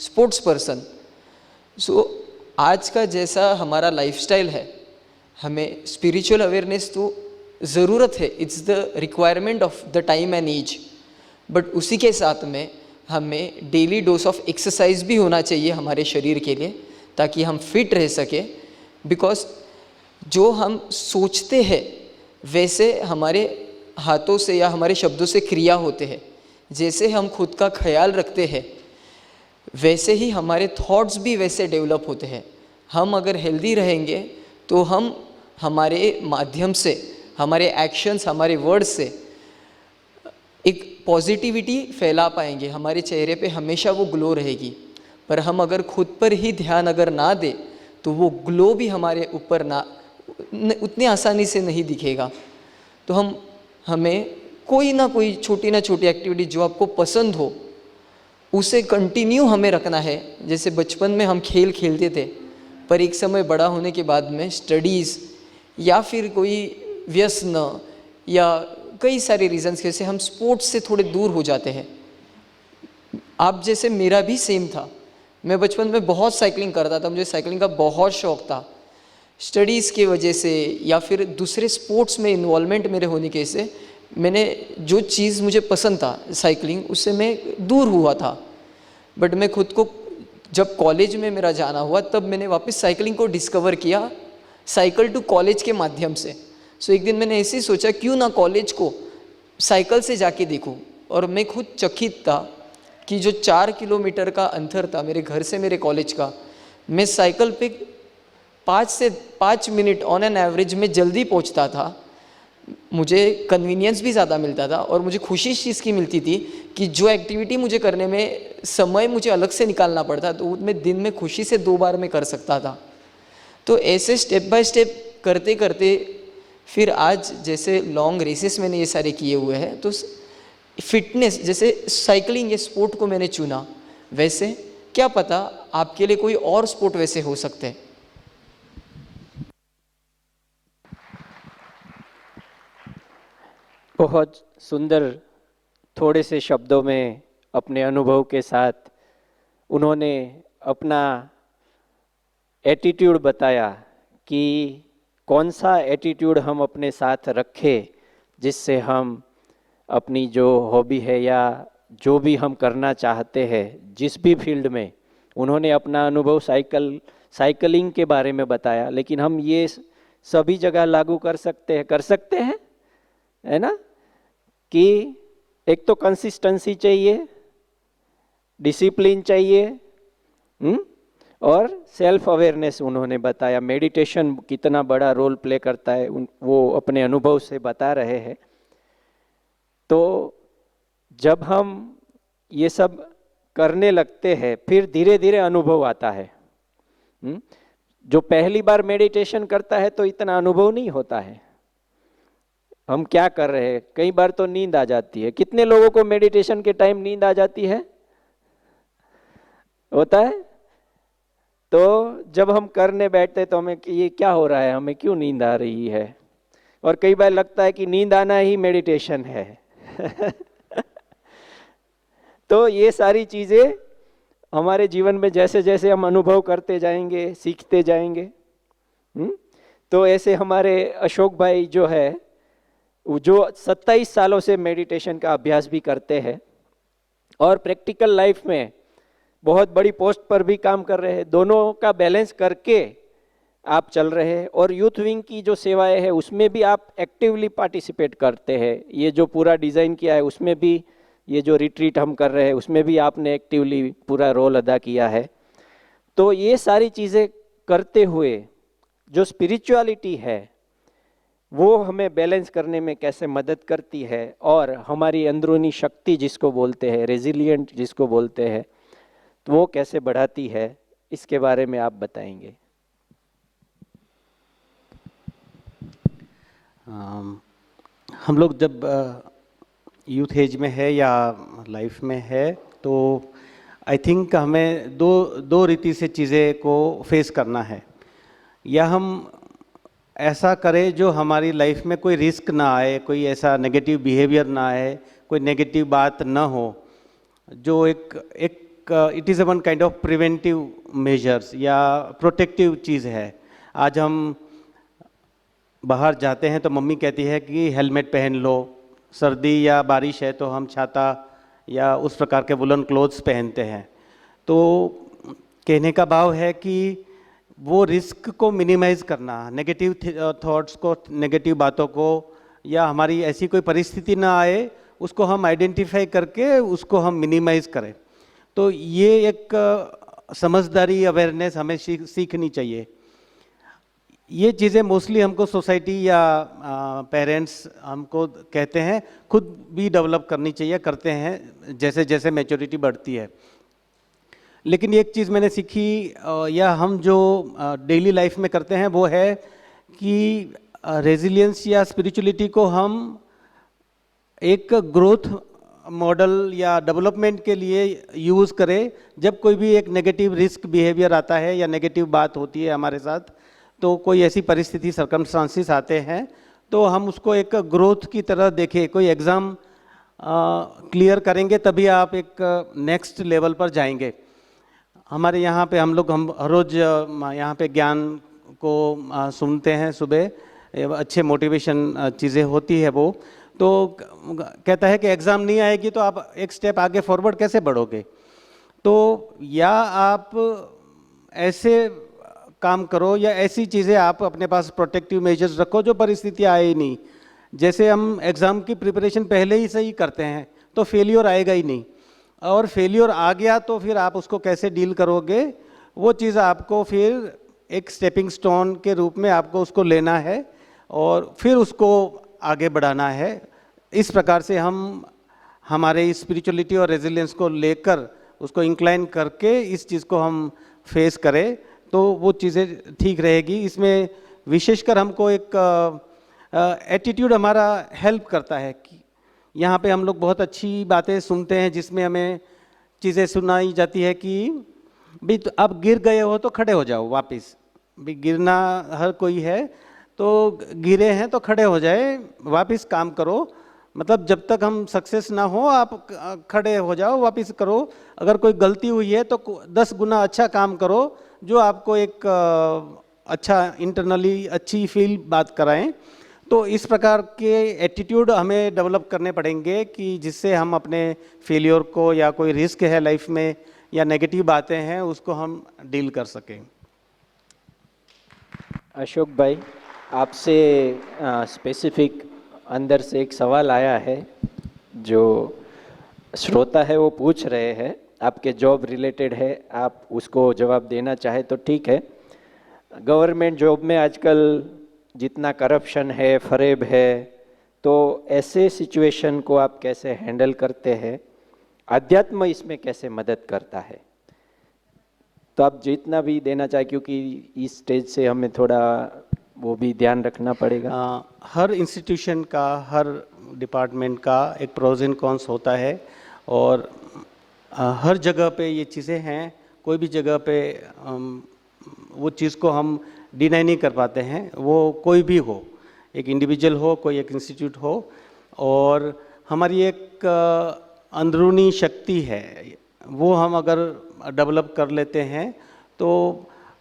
स्पोर्ट्स पर्सन। सो आज का जैसा हमारा लाइफस्टाइल है, हमें स्पिरिचुअल अवेयरनेस तो ज़रूरत है, it's the requirement of the time and age, but उसी के साथ में हमें डेली डोज ऑफ एक्सरसाइज भी होना चाहिए हमारे शरीर के लिए, ताकि हम फिट रह सके। बिकॉज जो हम सोचते हैं वैसे हमारे हाथों से या हमारे शब्दों से क्रिया होते हैं। जैसे हम खुद का ख्याल रखते हैं वैसे ही हमारे थॉट्स भी वैसे डेवलप होते हैं। हम अगर हेल्दी रहेंगे तो हम हमारे माध्यम से, हमारे एक्शंस, हमारे वर्ड्स से एक पॉजिटिविटी फैला पाएंगे। हमारे चेहरे पे हमेशा वो ग्लो रहेगी। पर हम अगर खुद पर ही ध्यान अगर ना दें तो वो ग्लो भी हमारे ऊपर उतनी आसानी से नहीं दिखेगा। तो हमें कोई ना कोई छोटी ना छोटी एक्टिविटी जो आपको पसंद हो उसे कंटिन्यू हमें रखना है। जैसे बचपन में हम खेल खेलते थे, पर एक समय बड़ा होने के बाद में स्टडीज़ या फिर कोई व्यसन या कई सारे रीजंस के से हम स्पोर्ट्स से थोड़े दूर हो जाते हैं। आप जैसे मेरा भी सेम था। मैं बचपन में बहुत साइकिलिंग करता था, मुझे साइकिलिंग का बहुत शौक़ था। स्टडीज़ की वजह से या फिर दूसरे स्पोर्ट्स में इन्वॉल्वमेंट मेरे होने के से मैंने जो चीज़ मुझे पसंद था साइकिलिंग, उससे मैं दूर हुआ था। बट मैं खुद को जब कॉलेज में मेरा जाना हुआ तब मैंने वापस साइकिलिंग को डिस्कवर किया, साइकिल टू कॉलेज के माध्यम से। सो एक दिन मैंने ऐसे ही सोचा क्यों ना कॉलेज को साइकिल से जाके देखूं। और मैं खुद चकित था कि जो 4 किलोमीटर का अंतर था मेरे घर से मेरे कॉलेज का, मैं साइकिल पे 5 से 5 मिनट ऑन एन एवरेज में जल्दी पहुंचता था। मुझे कन्वीनियंस भी ज़्यादा मिलता था और मुझे खुशी इस चीज़ की मिलती थी कि जो एक्टिविटी मुझे करने में समय मुझे अलग से निकालना पड़ता तो मैं दिन में खुशी से 2 बार में कर सकता था। तो ऐसे स्टेप बाय स्टेप करते करते फिर आज जैसे लॉन्ग रेसेस मैंने ये सारे किए हुए हैं, तो फिटनेस जैसे साइकिलिंग ये स्पोर्ट को मैंने चुना, वैसे क्या पता आपके लिए कोई और स्पोर्ट वैसे हो सकते हैं। बहुत सुंदर थोड़े से शब्दों में अपने अनुभव के साथ उन्होंने अपना एटीट्यूड बताया कि कौन सा एटीट्यूड हम अपने साथ रखें जिससे हम अपनी जो हॉबी है या जो भी हम करना चाहते हैं जिस भी फील्ड में, उन्होंने अपना अनुभव साइकिलिंग के बारे में बताया। लेकिन हम ये सभी जगह लागू कर सकते हैं है ना, कि एक तो कंसिस्टेंसी चाहिए, डिसिप्लिन चाहिए, और सेल्फ अवेयरनेस उन्होंने बताया। मेडिटेशन कितना बड़ा रोल प्ले करता है वो अपने अनुभव से बता रहे हैं। तो जब हम ये सब करने लगते हैं फिर धीरे धीरे अनुभव आता है। जो पहली बार मेडिटेशन करता है तो इतना अनुभव नहीं होता है। हम क्या कर रहे हैं, कई बार तो नींद आ जाती है। कितने लोगों को मेडिटेशन के टाइम नींद आ जाती है? होता है। तो जब हम करने बैठते हैं तो हमें ये क्या हो रहा है, हमें क्यों नींद आ रही है, और कई बार लगता है कि नींद आना ही मेडिटेशन है। तो ये सारी चीजें हमारे जीवन में जैसे जैसे हम अनुभव करते जाएंगे, सीखते जाएंगे। तो ऐसे हमारे अशोक भाई जो है, जो 27 सालों से मेडिटेशन का अभ्यास भी करते हैं और प्रैक्टिकल लाइफ में बहुत बड़ी पोस्ट पर भी काम कर रहे हैं। दोनों का बैलेंस करके आप चल रहे हैं। और यूथ विंग की जो सेवाएं हैं उसमें भी आप एक्टिवली पार्टिसिपेट करते हैं। ये जो पूरा डिज़ाइन किया है उसमें भी, ये जो रिट्रीट हम कर रहे हैं उसमें भी आपने एक्टिवली पूरा रोल अदा किया है। तो ये सारी चीज़ें करते हुए जो स्पिरिचुअलिटी है वो हमें बैलेंस करने में कैसे मदद करती है, और हमारी अंदरूनी शक्ति जिसको बोलते हैं, रेजिलिएंट जिसको बोलते हैं, तो वो कैसे बढ़ाती है, इसके बारे में आप बताएंगे। हम लोग जब यूथ एज में है या लाइफ में है तो आई थिंक हमें दो रीति से चीज़ें को फेस करना है। या हम ऐसा करें जो हमारी लाइफ में कोई रिस्क ना आए, कोई ऐसा नेगेटिव बिहेवियर ना आए, कोई नेगेटिव बात ना हो, जो एक it is one kind of preventive measures या प्रोटेक्टिव चीज़ है। आज हम बाहर जाते हैं तो मम्मी कहती है कि हेलमेट पहन लो, सर्दी या बारिश है तो हम छाता या उस प्रकार के वुलन क्लोथ्स पहनते हैं। तो कहने का भाव है कि वो रिस्क को मिनिमाइज़ करना, नेगेटिव थॉट्स को, नेगेटिव बातों को, या हमारी ऐसी कोई परिस्थिति ना आए उसको हम आइडेंटिफाई करके उसको हम मिनिमाइज़ करें। तो ये एक समझदारी, अवेयरनेस हमें सीखनी चाहिए। ये चीज़ें मोस्टली हमको सोसाइटी या पेरेंट्स हमको कहते हैं, खुद भी डेवलप करनी चाहिए, करते हैं जैसे जैसे मैच्योरिटी बढ़ती है। लेकिन एक चीज़ मैंने सीखी या हम जो डेली लाइफ में करते हैं वो है कि रेजिलियंस या स्पिरिचुअलिटी को हम एक ग्रोथ मॉडल या डेवलपमेंट के लिए यूज़ करें। जब कोई भी एक नेगेटिव रिस्क बिहेवियर आता है या नेगेटिव बात होती है हमारे साथ, तो कोई ऐसी परिस्थिति, सर्कमस्टांसिस आते हैं, तो हम उसको एक ग्रोथ की तरह देखें। कोई एग्ज़ाम क्लियर करेंगे तभी आप एक नेक्स्ट लेवल पर जाएंगे। हमारे यहाँ पे हम हर रोज़ यहाँ पे ज्ञान को सुनते हैं सुबह, अच्छे मोटिवेशन चीज़ें होती है वो। तो कहता है कि एग्ज़ाम नहीं आएगी तो आप एक स्टेप आगे फॉरवर्ड कैसे बढ़ोगे। तो या आप ऐसे काम करो या ऐसी चीज़ें आप अपने पास प्रोटेक्टिव मेजर्स रखो जो परिस्थिति आए ही नहीं। जैसे हम एग्ज़ाम की प्रिपरेशन पहले ही सही करते हैं तो फेलियर आएगा ही नहीं, और फेलियर आ गया तो फिर आप उसको कैसे डील करोगे, वो चीज़ आपको फिर एक स्टेपिंग स्टोन के रूप में आपको उसको लेना है और फिर उसको आगे बढ़ाना है। इस प्रकार से हम हमारे स्पिरिचुअलिटी और रेजिलियंस को लेकर उसको इंक्लाइन करके इस चीज़ को हम फेस करें तो वो चीज़ें ठीक रहेगी। इसमें विशेषकर हमको एक एटीट्यूड हमारा हेल्प करता है कि यहाँ पे हम लोग बहुत अच्छी बातें सुनते हैं जिसमें हमें चीज़ें सुनाई जाती है कि भाई तो अब गिर गए हो तो खड़े हो जाओ वापस। भाई गिरना हर कोई है, तो गिरे हैं तो खड़े हो जाए, वापस काम करो। मतलब जब तक हम सक्सेस ना हो आप खड़े हो जाओ, वापस करो। अगर कोई गलती हुई है तो 10 गुना अच्छा काम करो जो आपको एक अच्छा इंटरनली अच्छी फील बात कराएं। तो इस प्रकार के एटीट्यूड हमें डेवलप करने पड़ेंगे कि जिससे हम अपने फेलियर को या कोई रिस्क है लाइफ में या नेगेटिव बातें हैं उसको हम डील कर सकें। अशोक भाई, आपसे स्पेसिफिक अंदर से एक सवाल आया है जो श्रोता है वो पूछ रहे हैं, आपके जॉब रिलेटेड है, आप उसको जवाब देना चाहे तो ठीक है। गवर्नमेंट जॉब में आजकल जितना करप्शन है, फरेब है, तो ऐसे सिचुएशन को आप कैसे हैंडल करते हैं? अध्यात्म इसमें कैसे मदद करता है? तो आप जितना भी देना चाहे, क्योंकि इस स्टेज से हमें थोड़ा वो भी ध्यान रखना पड़ेगा। हर इंस्टीट्यूशन का, हर डिपार्टमेंट का एक प्रोज एंड कॉन्स होता है, और हर जगह पे ये चीज़ें हैं। कोई भी जगह पे वो चीज़ को हम डिनाई नहीं कर पाते हैं, वो कोई भी हो, एक इंडिविजुअल हो, कोई एक इंस्टीट्यूट हो। और हमारी एक अंदरूनी शक्ति है, वो हम अगर डेवलप कर लेते हैं तो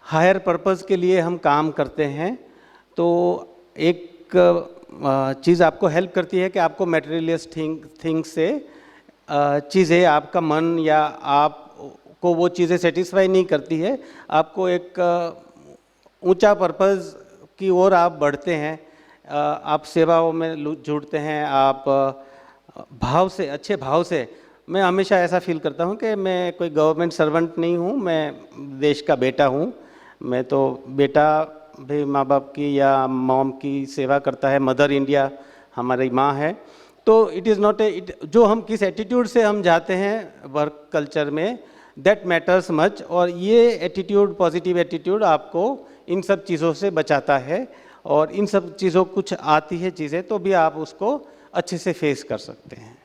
हायर पर्पस के लिए हम काम करते हैं। तो एक चीज़ आपको हेल्प करती है कि आपको मटेरियलिस्ट थिंग्स से चीज़ें, आपका मन या आपको वो चीज़ें सेटिस्फाई नहीं करती है। आपको एक ऊंचा पर्पस की ओर आप बढ़ते हैं, आप सेवाओं में जुड़ते हैं, आप भाव से, अच्छे भाव से। मैं हमेशा ऐसा फील करता हूँ कि मैं कोई गवर्नमेंट सर्वेंट नहीं हूँ, मैं देश का बेटा हूँ। मैं तो बेटा भी माँ बाप की या मॉम की सेवा करता है, मदर इंडिया हमारी माँ है। तो इट इज़ नॉट जो हम किस एटीट्यूड से हम जाते हैं वर्क कल्चर में, दैट मैटर्स मच। और ये एटीट्यूड, पॉजिटिव एटीट्यूड आपको इन सब चीज़ों से बचाता है, और इन सब चीज़ों कुछ आती है चीज़ें तो भी आप उसको अच्छे से फेस कर सकते हैं।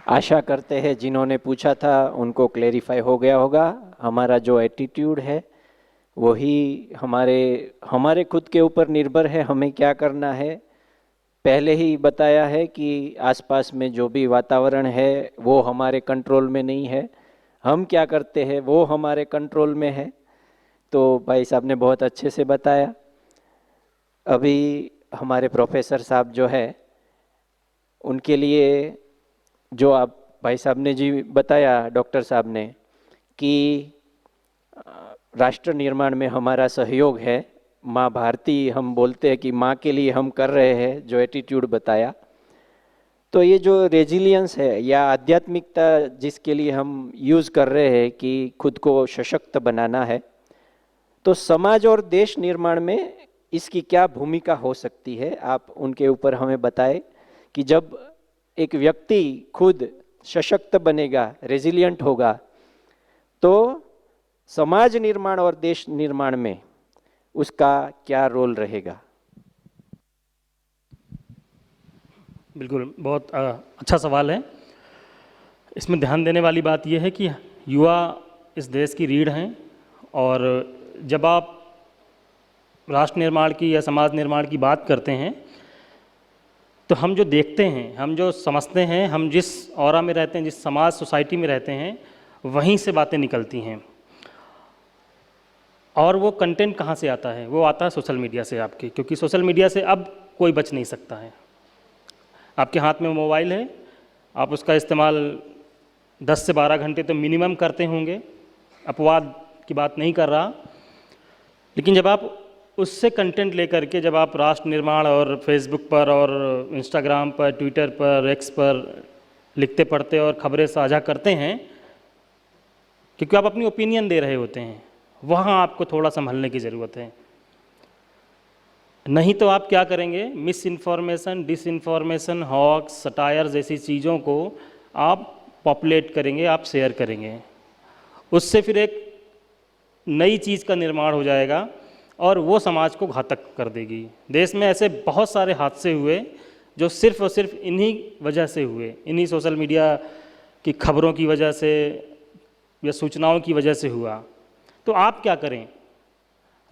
आशा करते हैं जिन्होंने पूछा था उनको क्लेरिफाई हो गया होगा। हमारा जो एटीट्यूड है वही हमारे खुद के ऊपर निर्भर है, हमें क्या करना है। पहले ही बताया है कि आसपास में जो भी वातावरण है वो हमारे कंट्रोल में नहीं है, हम क्या करते हैं वो हमारे कंट्रोल में है। तो भाई साहब ने बहुत अच्छे से बताया। अभी हमारे प्रोफेसर साहब जो है उनके लिए जो आप भाई साहब ने जी बताया, डॉक्टर साहब ने, कि राष्ट्र निर्माण में हमारा सहयोग है, माँ भारती हम बोलते हैं कि माँ के लिए हम कर रहे हैं, जो एटीट्यूड बताया। तो ये जो रेजिलियंस है या आध्यात्मिकता जिसके लिए हम यूज़ कर रहे हैं कि खुद को सशक्त बनाना है, तो समाज और देश निर्माण में इसकी क्या भूमिका हो सकती है, आप उनके ऊपर हमें बताएं कि जब एक व्यक्ति खुद सशक्त बनेगा, रेजिलियंट होगा, तो समाज निर्माण और देश निर्माण में उसका क्या रोल रहेगा? बिल्कुल, बहुत अच्छा सवाल है। इसमें ध्यान देने वाली बात यह है कि युवा इस देश की रीढ़ हैं, और जब आप राष्ट्र निर्माण की या समाज निर्माण की बात करते हैं तो हम जो देखते हैं, हम जो समझते हैं, हम जिस ऑरा में रहते हैं, जिस समाज सोसाइटी में रहते हैं, वहीं से बातें निकलती हैं। और वो कंटेंट कहाँ से आता है? वो आता है सोशल मीडिया से आपके, क्योंकि सोशल मीडिया से अब कोई बच नहीं सकता है। आपके हाथ में मोबाइल है, आप उसका इस्तेमाल 10 से 12 घंटे तो मिनिमम करते होंगे, अपवाद की बात नहीं कर रहा। लेकिन जब आप उससे कंटेंट लेकर के जब आप राष्ट्र निर्माण और फेसबुक पर और इंस्टाग्राम पर, ट्विटर पर, एक्स पर लिखते पढ़ते और खबरें साझा करते हैं, क्योंकि आप अपनी ओपिनियन दे रहे होते हैं, वहाँ आपको थोड़ा संभलने की ज़रूरत है। नहीं तो आप क्या करेंगे, misinformation, disinformation, hoax, satire जैसी चीज़ों को आप पॉपुलेट करेंगे, आप शेयर करेंगे। उससे फिर एक नई चीज़ का निर्माण हो जाएगा और वो समाज को घातक कर देगी। देश में ऐसे बहुत सारे हादसे हुए जो सिर्फ और सिर्फ इन्हीं वजह से हुए, इन्हीं सोशल मीडिया की खबरों की वजह से या सूचनाओं की वजह से हुआ। तो आप क्या करें?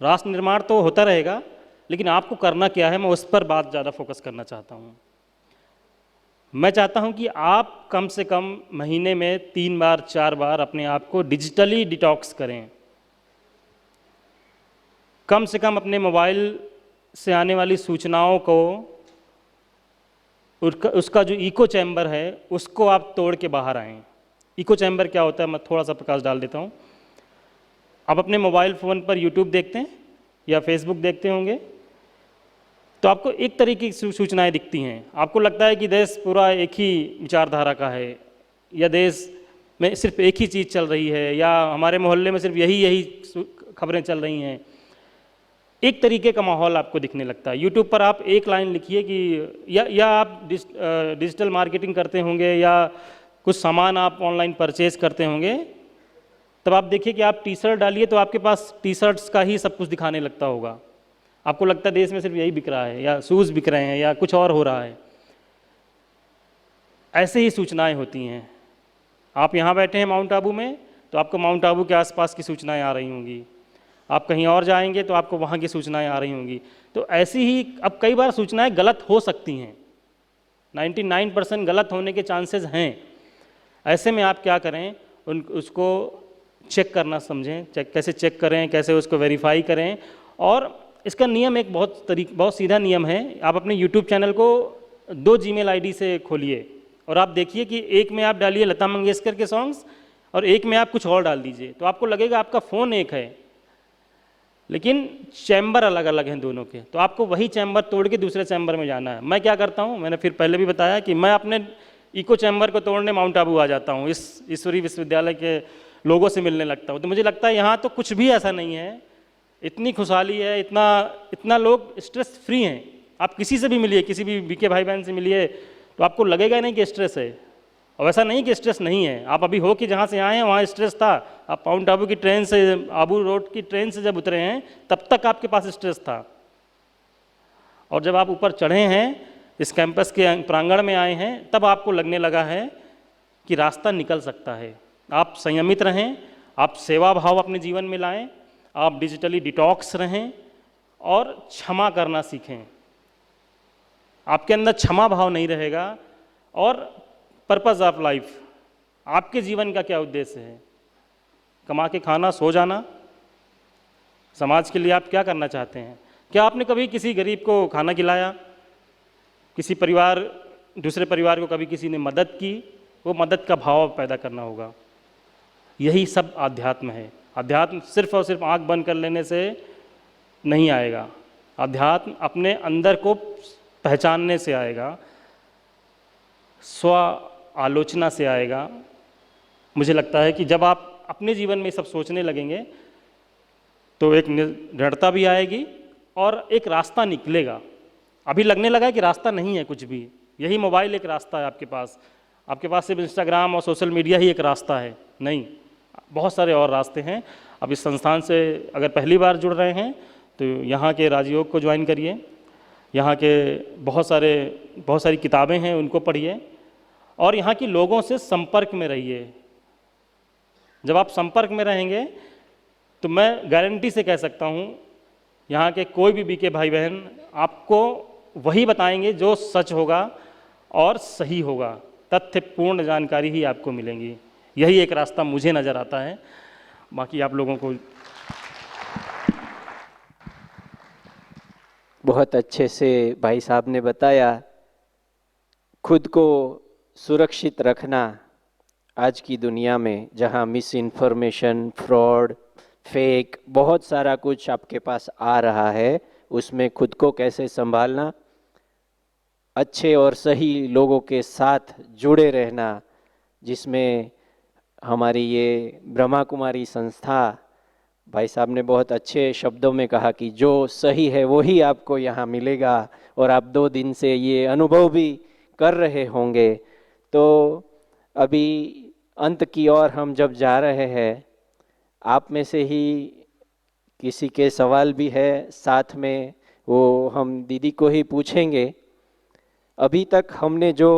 राष्ट्र निर्माण तो होता रहेगा, लेकिन आपको करना क्या है, मैं उस पर बात ज़्यादा फोकस करना चाहता हूँ। मैं चाहता हूँ कि आप कम से कम महीने में 3 बार 4 बार अपने आप को डिजिटली डिटॉक्स करें। कम से कम अपने मोबाइल से आने वाली सूचनाओं को, उसका जो इको चैम्बर है उसको आप तोड़ के बाहर आएँ। इको चैम्बर क्या होता है, मैं थोड़ा सा प्रकाश डाल देता हूँ। आप अपने मोबाइल फ़ोन पर यूट्यूब देखते हैं या फेसबुक देखते होंगे, तो आपको एक तरीके की सूचनाएं दिखती हैं। आपको लगता है कि देश पूरा एक ही विचारधारा का है, या देश में सिर्फ एक ही चीज़ चल रही है, या हमारे मोहल्ले में सिर्फ यही खबरें चल रही हैं। एक तरीके का माहौल आपको दिखने लगता है। यूट्यूब पर आप एक लाइन लिखिए कि या आप डिजिटल मार्केटिंग करते होंगे, या कुछ सामान आप ऑनलाइन परचेज करते होंगे, तब आप देखिए कि आप टी शर्ट डालिए तो आपके पास टी शर्ट्स का ही सब कुछ दिखाने लगता होगा। आपको लगता है देश में सिर्फ यही बिक रहा है, या शूज़ बिक रहे हैं, या कुछ और हो रहा है। ऐसे ही सूचनाएं होती हैं। आप यहाँ बैठे हैं माउंट आबू में, तो आपको माउंट आबू के आसपास की सूचनाएं आ रही होंगी। आप कहीं और जाएंगे तो आपको वहाँ की सूचनाएं आ रही होंगी। तो ऐसी ही अब कई बार सूचनाएं गलत हो सकती हैं, 99% गलत होने के चांसेस हैं। ऐसे में आप क्या करें, उसको चेक करना समझें, कैसे चेक करें, कैसे उसको वेरीफाई करें। और इसका नियम एक बहुत सीधा नियम है। आप अपने यूट्यूब चैनल को 2 जीमेल आईडी से खोलिए, और आप देखिए कि एक में आप डालिए लता मंगेशकर के सॉन्ग्स, और एक में आप कुछ और डाल दीजिए। तो आपको लगेगा आपका फ़ोन एक है, लेकिन चैम्बर अलग अलग हैं दोनों के। तो आपको वही चैम्बर तोड़ के दूसरे चैम्बर में जाना है। मैं क्या करता हूँ, मैंने फिर पहले भी बताया कि मैं अपने इको चैम्बर को तोड़ने माउंट आबू आ जाता हूँ, इस ईश्वरी विश्वविद्यालय के लोगों से मिलने लगता हूँ। तो मुझे लगता है यहाँ तो कुछ भी ऐसा नहीं है, इतनी खुशहाली है, इतना लोग स्ट्रेस फ्री हैं। आप किसी से भी मिलिए, किसी भी बीके भाई बहन से मिलिए, तो आपको लगेगा नहीं कि स्ट्रेस है। और ऐसा नहीं कि स्ट्रेस नहीं है। आप अभी हो कि जहाँ से आए हैं वहाँ स्ट्रेस था। आप माउंट आबू की ट्रेन से, आबू रोड की ट्रेन से जब उतरे हैं, तब तक आपके पास स्ट्रेस था। और जब आप ऊपर चढ़े हैं, इस कैंपस के प्रांगण में आए हैं, तब आपको लगने लगा है कि रास्ता निकल सकता है। आप संयमित रहें, आप सेवा भाव अपने जीवन में लाएं, आप डिजिटली डिटॉक्स रहें और क्षमा करना सीखें। आपके अंदर क्षमा भाव नहीं रहेगा। और पर्पस ऑफ लाइफ, आपके जीवन का क्या उद्देश्य है? कमा के खाना, सो जाना? समाज के लिए आप क्या करना चाहते हैं? क्या आपने कभी किसी गरीब को खाना खिलाया? दूसरे परिवार को कभी किसी ने मदद की? वो मदद का भाव पैदा करना होगा। यही सब आध्यात्म है। अध्यात्म सिर्फ और सिर्फ आंख बंद कर लेने से नहीं आएगा। अध्यात्म अपने अंदर को पहचानने से आएगा, स्व आलोचना से आएगा। मुझे लगता है कि जब आप अपने जीवन में सब सोचने लगेंगे तो एक दृढ़ता भी आएगी और एक रास्ता निकलेगा। अभी लगने लगा है कि रास्ता नहीं है कुछ भी। यही मोबाइल एक रास्ता है आपके पास सिर्फ इंस्टाग्राम और सोशल मीडिया ही एक रास्ता है, नहीं, बहुत सारे और रास्ते हैं। अब इस संस्थान से अगर पहली बार जुड़ रहे हैं तो यहाँ के राजयोग को ज्वाइन करिए। यहाँ के बहुत सारी किताबें हैं, उनको पढ़िए और यहाँ के लोगों से संपर्क में रहिए। जब आप संपर्क में रहेंगे तो मैं गारंटी से कह सकता हूँ यहाँ के कोई भी बीके भाई बहन आपको वही बताएंगे जो सच होगा और सही होगा। तथ्यपूर्ण जानकारी ही आपको मिलेंगी। यही एक रास्ता मुझे नज़र आता है। बाकी आप लोगों को बहुत अच्छे से भाई साहब ने बताया। खुद को सुरक्षित रखना आज की दुनिया में, जहां मिस इन्फॉर्मेशन, फ्रॉड, फेक, बहुत सारा कुछ आपके पास आ रहा है, उसमें खुद को कैसे संभालना, अच्छे और सही लोगों के साथ जुड़े रहना, जिसमें हमारी ये ब्रह्मा कुमारी संस्था, भाई साहब ने बहुत अच्छे शब्दों में कहा कि जो सही है वही आपको यहाँ मिलेगा और आप 2 दिन से ये अनुभव भी कर रहे होंगे। तो अभी अंत की ओर हम जब जा रहे हैं, आप में से ही किसी के सवाल भी है साथ में, वो हम दीदी को ही पूछेंगे। अभी तक हमने जो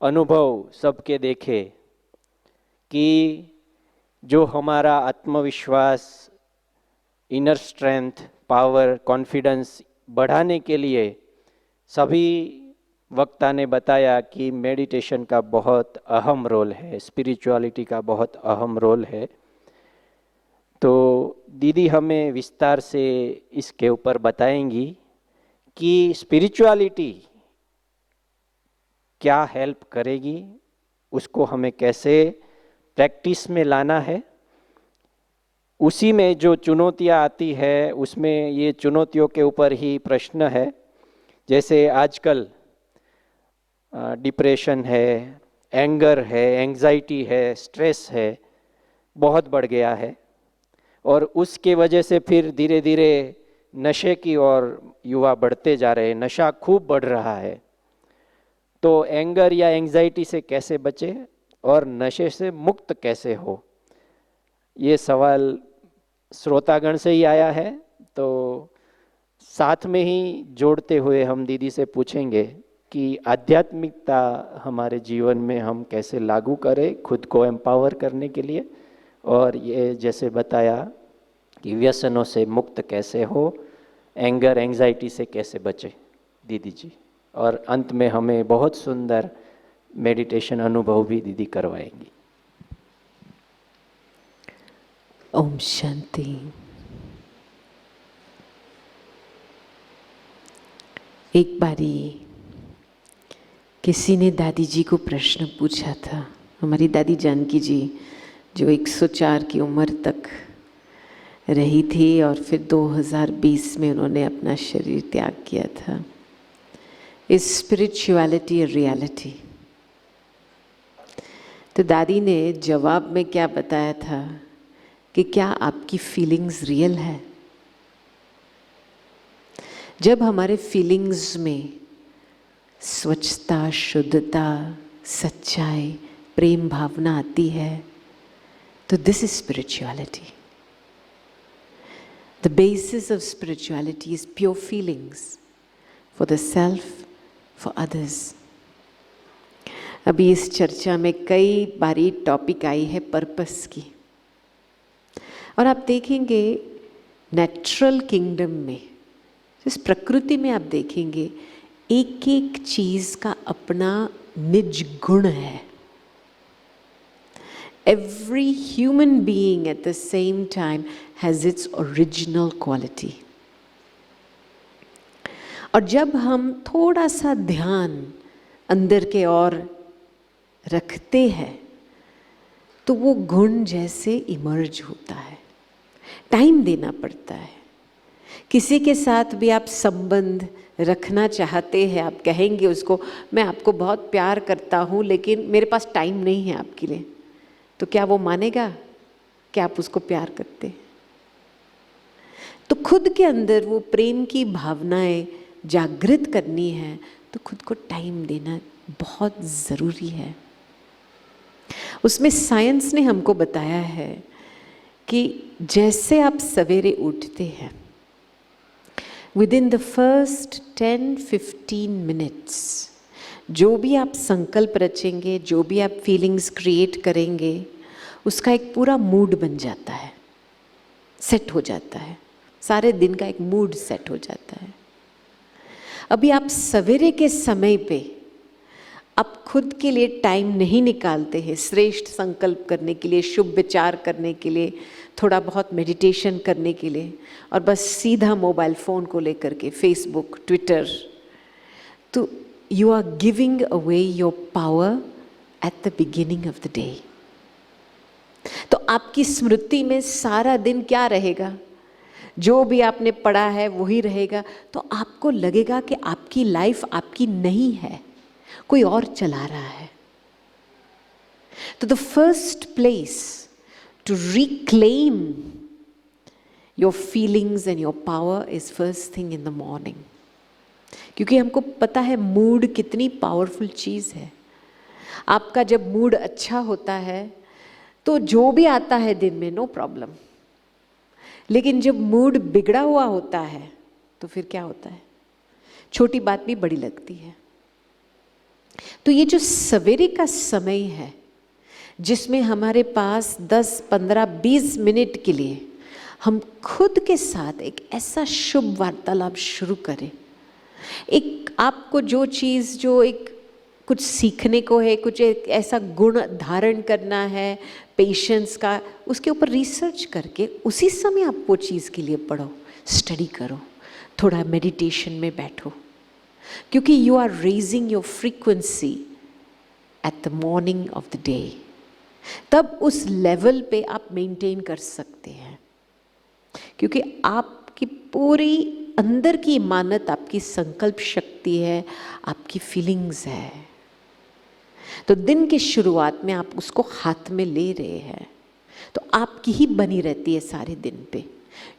अनुभव सबके देखे कि जो हमारा आत्मविश्वास, इनर स्ट्रेंथ, पावर, कॉन्फिडेंस बढ़ाने के लिए सभी वक्ता ने बताया कि मेडिटेशन का बहुत अहम रोल है, स्पिरिचुअलिटी का बहुत अहम रोल है। तो दीदी हमें विस्तार से इसके ऊपर बताएंगी कि स्पिरिचुअलिटी क्या हेल्प करेगी, उसको हमें कैसे प्रैक्टिस में लाना है, उसी में जो चुनौतियाँ आती है उसमें ये चुनौतियों के ऊपर ही प्रश्न है जैसे आजकल डिप्रेशन है, एंगर है, एंजाइटी है, स्ट्रेस है, बहुत बढ़ गया है, और उसके वजह से फिर धीरे धीरे नशे की ओर युवा बढ़ते जा रहे हैं, नशा खूब बढ़ रहा है। तो एंगर या एंजाइटी से कैसे बचे और नशे से मुक्त कैसे हो, ये सवाल श्रोतागण से ही आया है। तो साथ में ही जोड़ते हुए हम दीदी से पूछेंगे कि आध्यात्मिकता हमारे जीवन में हम कैसे लागू करें खुद को एम्पावर करने के लिए, और ये जैसे बताया कि व्यसनों से मुक्त कैसे हो, एंगर एंजाइटी से कैसे बचे दीदी जी, और अंत में हमें बहुत सुंदर मेडिटेशन अनुभव भी दीदी करवाएंगी। ओम शांति। एक बारी किसी ने दादी जी को प्रश्न पूछा था, हमारी दादी जानकी जी जो 104 की उम्र तक रही थी और फिर 2020 में उन्होंने अपना शरीर त्याग किया था। Is spirituality a reality? तो दादी ने जवाब में क्या बताया था कि क्या आपकी फीलिंग्स रियल है? जब हमारे फीलिंग्स में स्वच्छता, शुद्धता, सच्चाई, प्रेम भावना आती है तो this is spirituality. The basis of spirituality is pure feelings for the self, for others. अभी इस चर्चा में कई बारी टॉपिक आई है पर्पस की, और आप देखेंगे नेचुरल किंगडम में, इस प्रकृति में आप देखेंगे एक एक चीज का अपना निज गुण है। Every human being at the same time has its original quality. और जब हम थोड़ा सा ध्यान अंदर के ओर रखते हैं तो वो गुण जैसे इमर्ज होता है। टाइम देना पड़ता है। किसी के साथ भी आप संबंध रखना चाहते हैं, आप कहेंगे उसको मैं आपको बहुत प्यार करता हूँ लेकिन मेरे पास टाइम नहीं है आपके लिए, तो क्या वो मानेगा कि आप उसको प्यार करते हैं? तो खुद के अंदर वो प्रेम की भावनाएं जागृत करनी है तो खुद को टाइम देना बहुत ज़रूरी है। उसमें साइंस ने हमको बताया है कि जैसे आप सवेरे उठते हैं, विदिन द फर्स्ट 10-15 मिनट्स जो भी आप संकल्प रचेंगे, जो भी आप फीलिंग्स क्रिएट करेंगे, उसका एक पूरा मूड बन जाता है, सेट हो जाता है। सारे दिन का एक मूड सेट हो जाता है। अभी आप सवेरे के समय पे आप खुद के लिए टाइम नहीं निकालते हैं श्रेष्ठ संकल्प करने के लिए, शुभ विचार करने के लिए, थोड़ा बहुत मेडिटेशन करने के लिए, और बस सीधा मोबाइल फ़ोन को लेकर के फेसबुक, ट्विटर, तो you are giving away your power at the beginning of the day. तो आपकी स्मृति में सारा दिन क्या रहेगा? जो भी आपने पढ़ा है वही रहेगा। तो आपको लगेगा कि आपकी लाइफ आपकी नहीं है, कोई और चला रहा है। तो the first place to reclaim your feelings and your power is first thing in the morning. क्योंकि हमको पता है मूड कितनी पावरफुल चीज़ है। आपका जब मूड अच्छा होता है तो जो भी आता है दिन में नो प्रॉब्लम, लेकिन जब मूड बिगड़ा हुआ होता है तो फिर क्या होता है? छोटी बात भी बड़ी लगती है। तो ये जो सवेरे का समय है जिसमें हमारे पास 10, 15, 20 मिनट के लिए हम खुद के साथ एक ऐसा शुभ वार्तालाप शुरू करें। एक आपको जो चीज़, जो एक कुछ सीखने को है, कुछ एक ऐसा गुण धारण करना है पेशेंस का, उसके ऊपर रिसर्च करके उसी समय आप वो चीज़ के लिए पढ़ो, स्टडी करो, थोड़ा मेडिटेशन में बैठो, क्योंकि you are raising your frequency at the morning of the day. तब उस लेवल पे आप मेंटेन कर सकते हैं, क्योंकि आपकी पूरी अंदर की इमानत आपकी संकल्प शक्ति है, आपकी फीलिंग्स है। तो दिन की शुरुआत में आप उसको हाथ में ले रहे हैं तो आपकी ही बनी रहती है सारे दिन पे।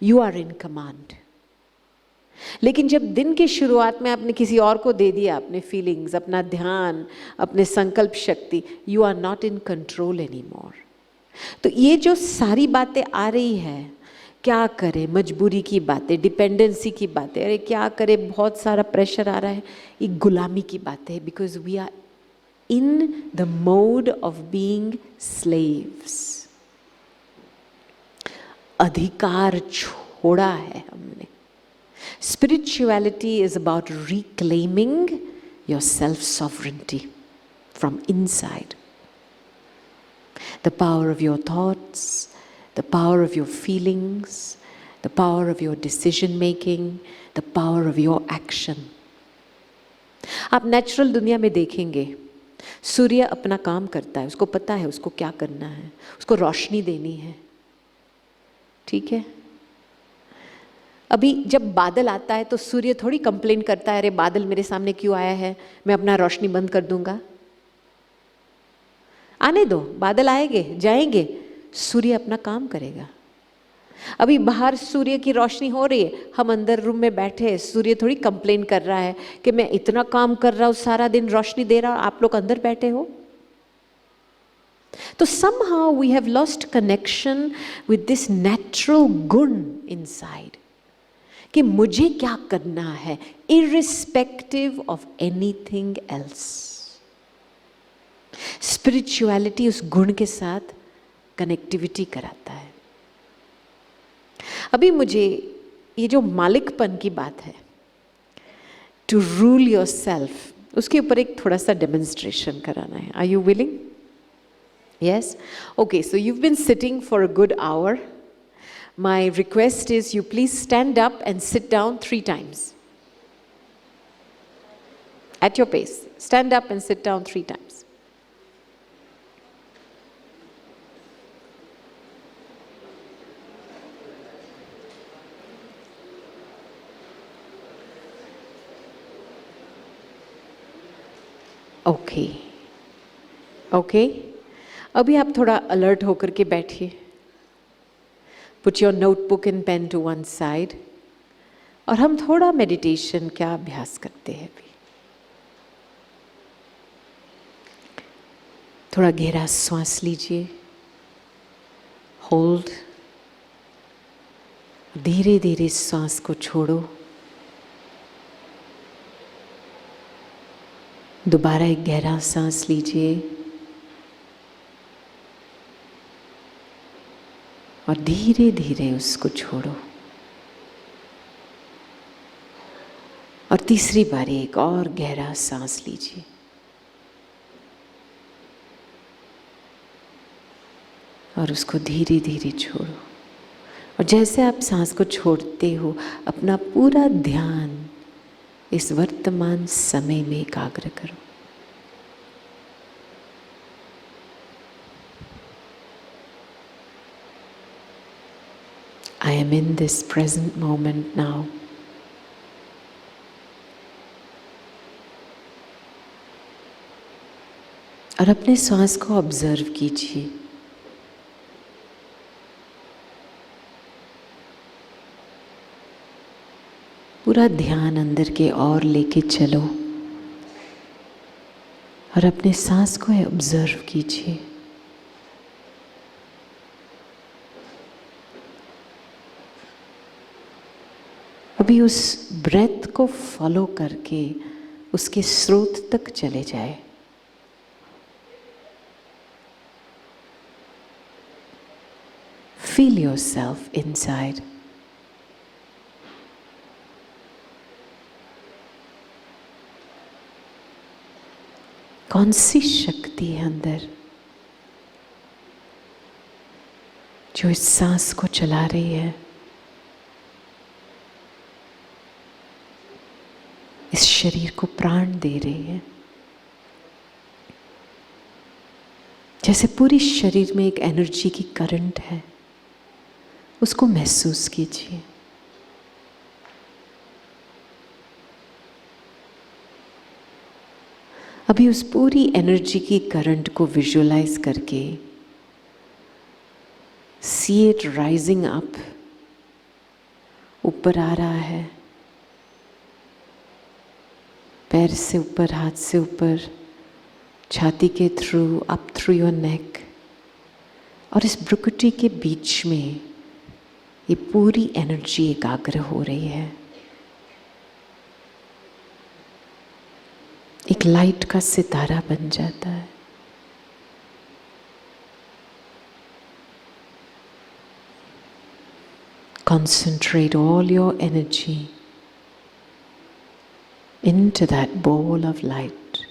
You are in command. लेकिन जब दिन की शुरुआत में आपने किसी और को दे दिया अपने फीलिंग्स, अपना ध्यान, अपने संकल्प शक्ति, you are not in control any more. तो ये जो सारी बातें आ रही है, क्या करें, मजबूरी की बातें, डिपेंडेंसी की बातें, अरे क्या करें, बहुत सारा प्रेशर आ रहा है, ये गुलामी की बातें है। Because we are in the mode of being slaves. अधिकार छोड़ा है हमने। Spirituality is about reclaiming your self-sovereignty from inside. The power of your thoughts, the power of your feelings, the power of your decision making, the power of your action. आप natural दुनिया में देखेंगे, सूर्य अपना काम करता है, उसको पता है उसको क्या करना है, उसको रोशनी देनी है, ठीक है। अभी जब बादल आता है तो सूर्य थोड़ी कंप्लेन करता है, अरे बादल मेरे सामने क्यों आया है, मैं अपना रोशनी बंद कर दूंगा। आने दो, बादल आएंगे जाएंगे, सूर्य अपना काम करेगा। अभी बाहर सूर्य की रोशनी हो रही है, हम अंदर रूम में बैठे हैं, सूर्य थोड़ी कंप्लेन कर रहा है कि मैं इतना काम कर रहा हूँ, सारा दिन रोशनी दे रहा हूँ, आप लोग अंदर बैठे हो। तो somehow we have lost connection with this natural गुण inside, कि मुझे क्या करना है, irrespective of anything else. Spirituality उस गुण के साथ कनेक्टिविटी कराता है। अभी मुझे ये जो मालिकपन की बात है, टू रूल योर सेल्फ, उसके ऊपर एक थोड़ा सा डेमोन्स्ट्रेशन कराना है। Are you willing? Yes? Okay, so you've been sitting for a good hour. My request is you please stand up and sit down 3 times. At your pace. Stand up and sit down 3 times. Okay. Okay? अभी आप थोड़ा alert होकर के बैठिए। Put your notebook and pen to one side. और हम थोड़ा meditation का अभ्यास करते हैं अभी। थोड़ा गहरा श्वास लीजिए, होल्ड, धीरे धीरे श्वास को छोड़ो। दोबारा एक गहरा सांस लीजिए और धीरे धीरे उसको छोड़ो। और तीसरी बार एक और गहरा सांस लीजिए और उसको धीरे धीरे छोड़ो। और जैसे आप सांस को छोड़ते हो, अपना पूरा ध्यान इस वर्तमान समय में एकाग्र करो। I am in this present moment now. और अपने श्वास को ऑब्जर्व कीजिए। पूरा ध्यान अंदर के ओर लेके चलो और अपने सांस को ऑब्जर्व कीजिए। अभी उस ब्रेथ को फॉलो करके उसके स्रोत तक चले जाए। Feel yourself inside. कौन सी शक्ति है अंदर जो इस सांस को चला रही है, इस शरीर को प्राण दे रही है। जैसे पूरी शरीर में एक एनर्जी की करंट है, उसको महसूस कीजिए। अभी उस पूरी एनर्जी की करंट को विजुअलाइज करके सी इट राइजिंग अप, ऊपर आ रहा है, पैर से ऊपर, हाथ से ऊपर, छाती के through, up through your neck, और इस भ्रुकुटी के बीच में ये पूरी एनर्जी एकाग्र हो रही है। एक लाइट का सितारा बन जाता है। Concentrate all your energy into that ball of light.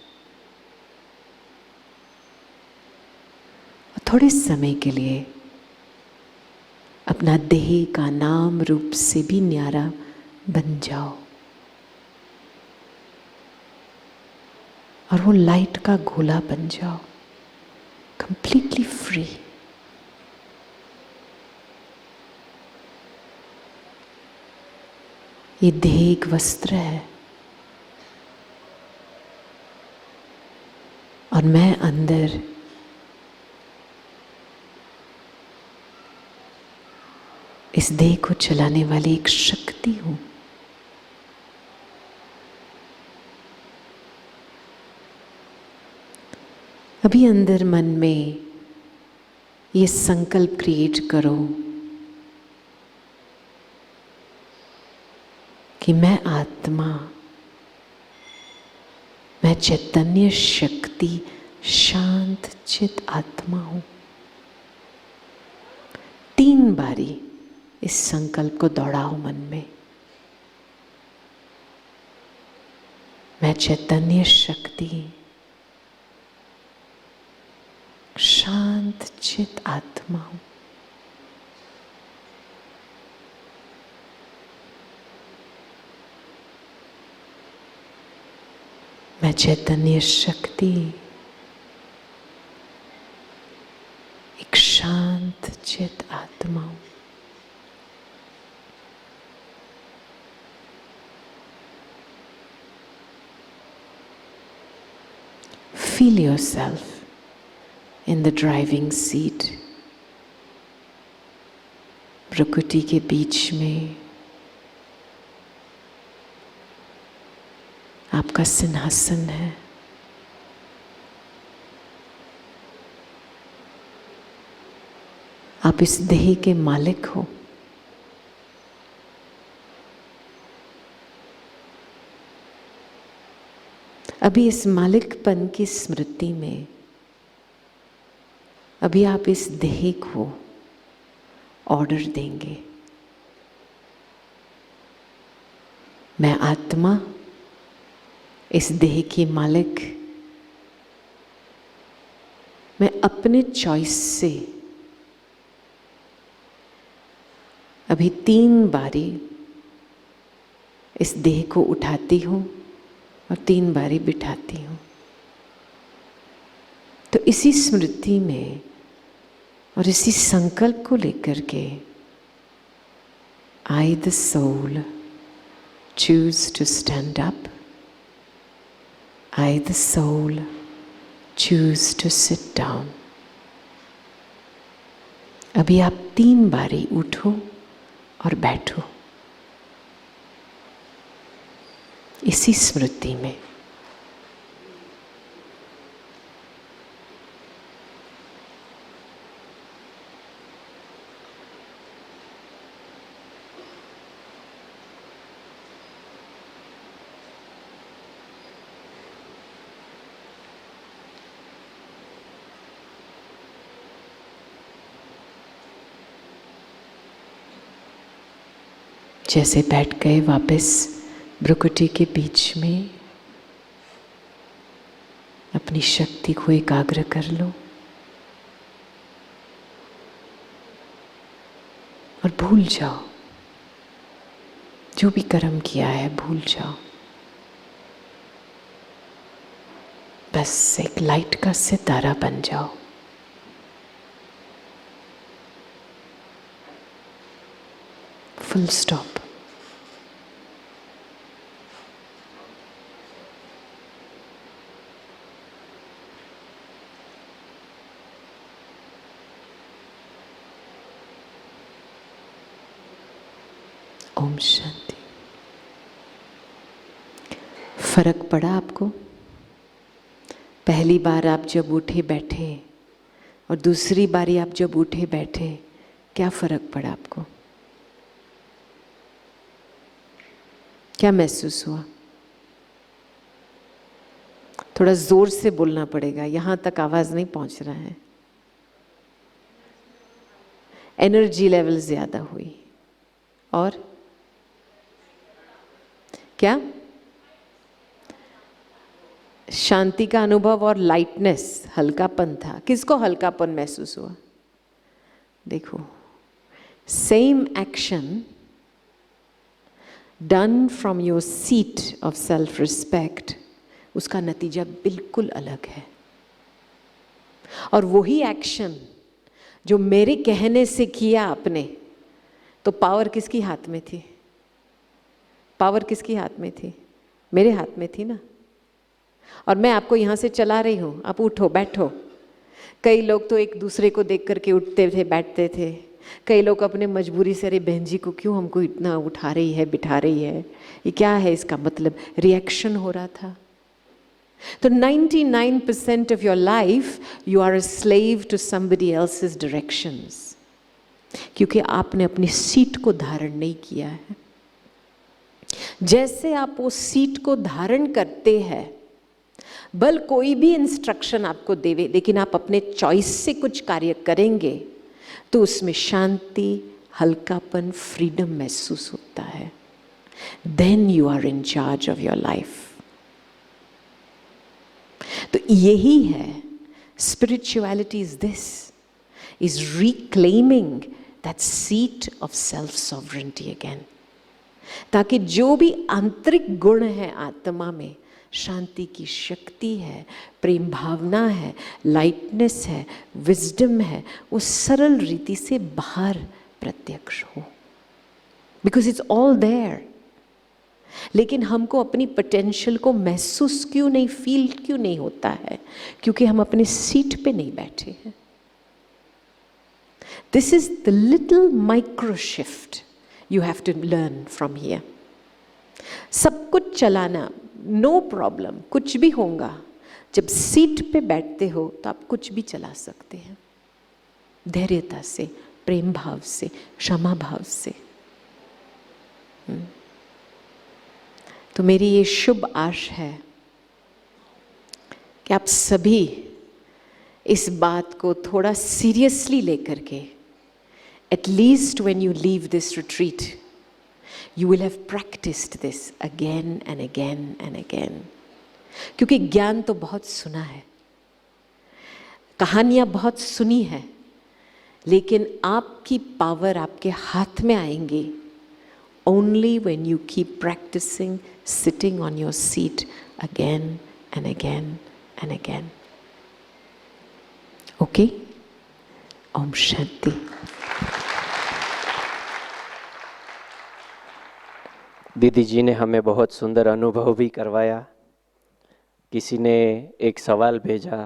और थोड़े समय के लिए अपना देह का नाम रूप से भी न्यारा बन जाओ और वो लाइट का गोला बन जाओ, कंप्लीटली फ्री। ये देह एक वस्त्र है और मैं अंदर इस देह को चलाने वाली एक शक्ति हूं। अभी अंदर मन में ये संकल्प क्रिएट करो कि मैं आत्मा, मैं चैतन्य शक्ति, शांत चित आत्मा हूं। 3 बारी इस संकल्प को दोहराओ मन में। मैं चैतन्य शक्ति, शांत चित आत्मा हूं। मैं चैतन्य शक्ति, एक शांत चित आत्मा हूं। Feel yourself in the driving seat, प्रकृति के बीच में आपका सिंहासन है। आप इस देह के मालिक हो। अभी इस मालिकपन की स्मृति में अभी आप इस देह को ऑर्डर देंगे, मैं आत्मा, इस देह की मालिक, मैं अपने चॉइस से अभी 3 बारी इस देह को उठाती हूँ और 3 बारी बिठाती हूँ। तो इसी स्मृति में और इसी संकल्प को लेकर के I the soul choose to stand up, I the soul choose to sit down। अभी आप 3 बारी उठो और बैठो इसी स्मृति में। जैसे बैठ गए वापस भ्रुकुटी के बीच में अपनी शक्ति को एकाग्र कर लो और भूल जाओ जो भी कर्म किया है, भूल जाओ। बस एक लाइट का सितारा बन जाओ। Full stop. ओम शांति। फर्क पड़ा आपको? पहली बार आप जब उठे बैठे और दूसरी बारी आप जब उठे बैठे, क्या फर्क पड़ा आपको? क्या महसूस हुआ? थोड़ा जोर से बोलना पड़ेगा, यहां तक आवाज नहीं पहुंच रहा है। एनर्जी लेवल ज्यादा हुई और क्या? शांति का अनुभव और लाइटनेस, हल्कापन था। किसको हल्कापन महसूस हुआ? देखो, same action done from your seat of self respect, उसका नतीजा बिल्कुल अलग है। और वही एक्शन जो मेरे कहने से किया आपने, तो पावर किसकी हाथ में थी? पावर किसकी हाथ में थी? मेरे हाथ में थी ना। और मैं आपको यहाँ से चला रही हूँ, आप उठो बैठो। कई लोग तो एक दूसरे को देख करके उठते थे, बैठते थे। कई लोग अपने मजबूरी से, अरे बहन जी को क्यों हमको इतना उठा रही है, बिठा रही है, ये क्या है इसका मतलब? रिएक्शन हो रहा था। तो 99% of your life you are a slave to somebody else's directions, क्योंकि आपने अपनी सीट को धारण नहीं किया है। जैसे आप वो सीट को धारण करते हैं, बल कोई भी इंस्ट्रक्शन आपको देवे, लेकिन आप अपने चॉइस से कुछ कार्य करेंगे तो उसमें शांति, हल्कापन, फ्रीडम महसूस होता है। Then you are in charge of your life. तो यही है spirituality, is this, is reclaiming that seat of self sovereignty again, ताकि जो भी आंतरिक गुण है आत्मा में, शांति की शक्ति है, प्रेम भावना है, लाइटनेस है, विजडम है, वो सरल रीति से बाहर प्रत्यक्ष हो। Because it's all there. लेकिन हमको अपनी पोटेंशियल को महसूस क्यों नहीं, फील क्यों नहीं होता है? क्योंकि हम अपने सीट पे नहीं बैठे हैं। This is the little micro shift you have to learn from here. सब कुछ चलाना, नो प्रॉब्लम, कुछ भी होगा। जब सीट पे बैठते हो तो आप कुछ भी चला सकते हैं, धैर्यता से, प्रेम भाव से, क्षमा भाव से। तो मेरी ये शुभ आशा है कि आप सभी इस बात को थोड़ा सीरियसली लेकर के, at least when you leave this retreat, you will have practiced this again and again and again. क्योंकि ज्ञान तो बहुत सुना है, कहानियां बहुत सुनी है, लेकिन आपकी पावर आपके हाथ में आएंगी only when you keep practicing sitting on your seat again and again and again. Okay? Om Shanti. दीदी जी ने हमें बहुत सुंदर अनुभव भी करवाया। किसी ने एक सवाल भेजा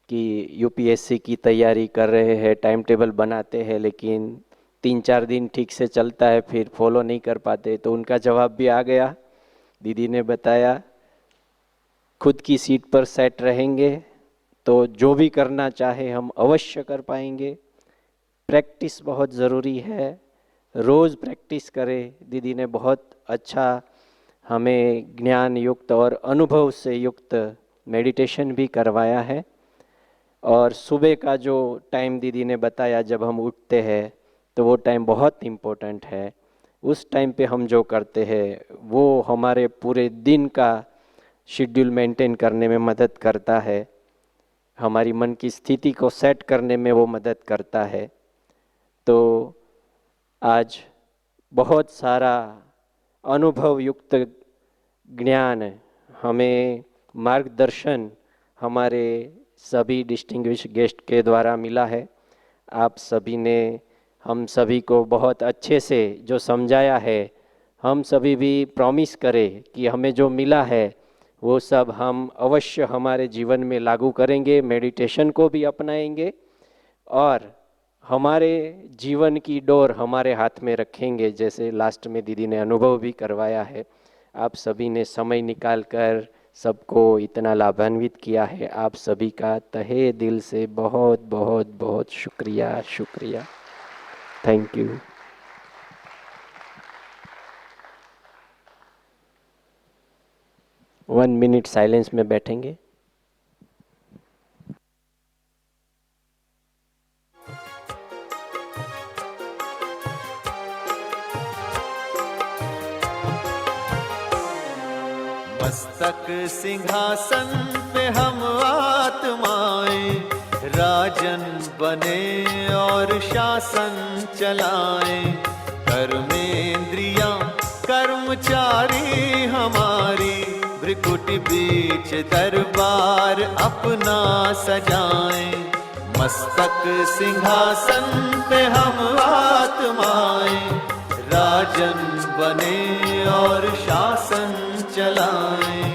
कि यूपीएससी की तैयारी कर रहे हैं, टाइम टेबल बनाते हैं, लेकिन 3-4 दिन ठीक से चलता है, फिर फॉलो नहीं कर पाते। तो उनका जवाब भी आ गया। दीदी ने बताया, खुद की सीट पर सेट रहेंगे तो जो भी करना चाहे हम अवश्य कर पाएंगे। प्रैक्टिस बहुत ज़रूरी है, रोज़ प्रैक्टिस करें। दीदी ने बहुत अच्छा हमें ज्ञान युक्त और अनुभव से युक्त मेडिटेशन भी करवाया है। और सुबह का जो टाइम दीदी ने बताया, जब हम उठते हैं तो वो टाइम बहुत इम्पोर्टेंट है। उस टाइम पे हम जो करते हैं वो हमारे पूरे दिन का शेड्यूल मेंटेन करने में मदद करता है, हमारी मन की स्थिति को सेट करने में वो मदद करता है। तो आज बहुत सारा अनुभव युक्त ज्ञान, हमें मार्गदर्शन हमारे सभी डिस्टिंग्विश गेस्ट के द्वारा मिला है। आप सभी ने हम सभी को बहुत अच्छे से जो समझाया है, हम सभी भी प्रॉमिस करें कि हमें जो मिला है वो सब हम अवश्य हमारे जीवन में लागू करेंगे, मेडिटेशन को भी अपनाएंगे और हमारे जीवन की डोर हमारे हाथ में रखेंगे, जैसे लास्ट में दीदी ने अनुभव भी करवाया है। आप सभी ने समय निकाल कर सबको इतना लाभान्वित किया है। आप सभी का तहे दिल से बहुत बहुत बहुत शुक्रिया, शुक्रिया। Thank you. One minute silence में बैठेंगे। मस्तक सिंहासन पे हम आत्माएं राजन बने और शासन चलाएं। कर्मेंद्रियां कर्मचारी हमारी, भ्रिकुटी बीच दरबार अपना सजाएं। मस्तक सिंहासन पे हम आत्माएं राजन बने और शासन चलाएं।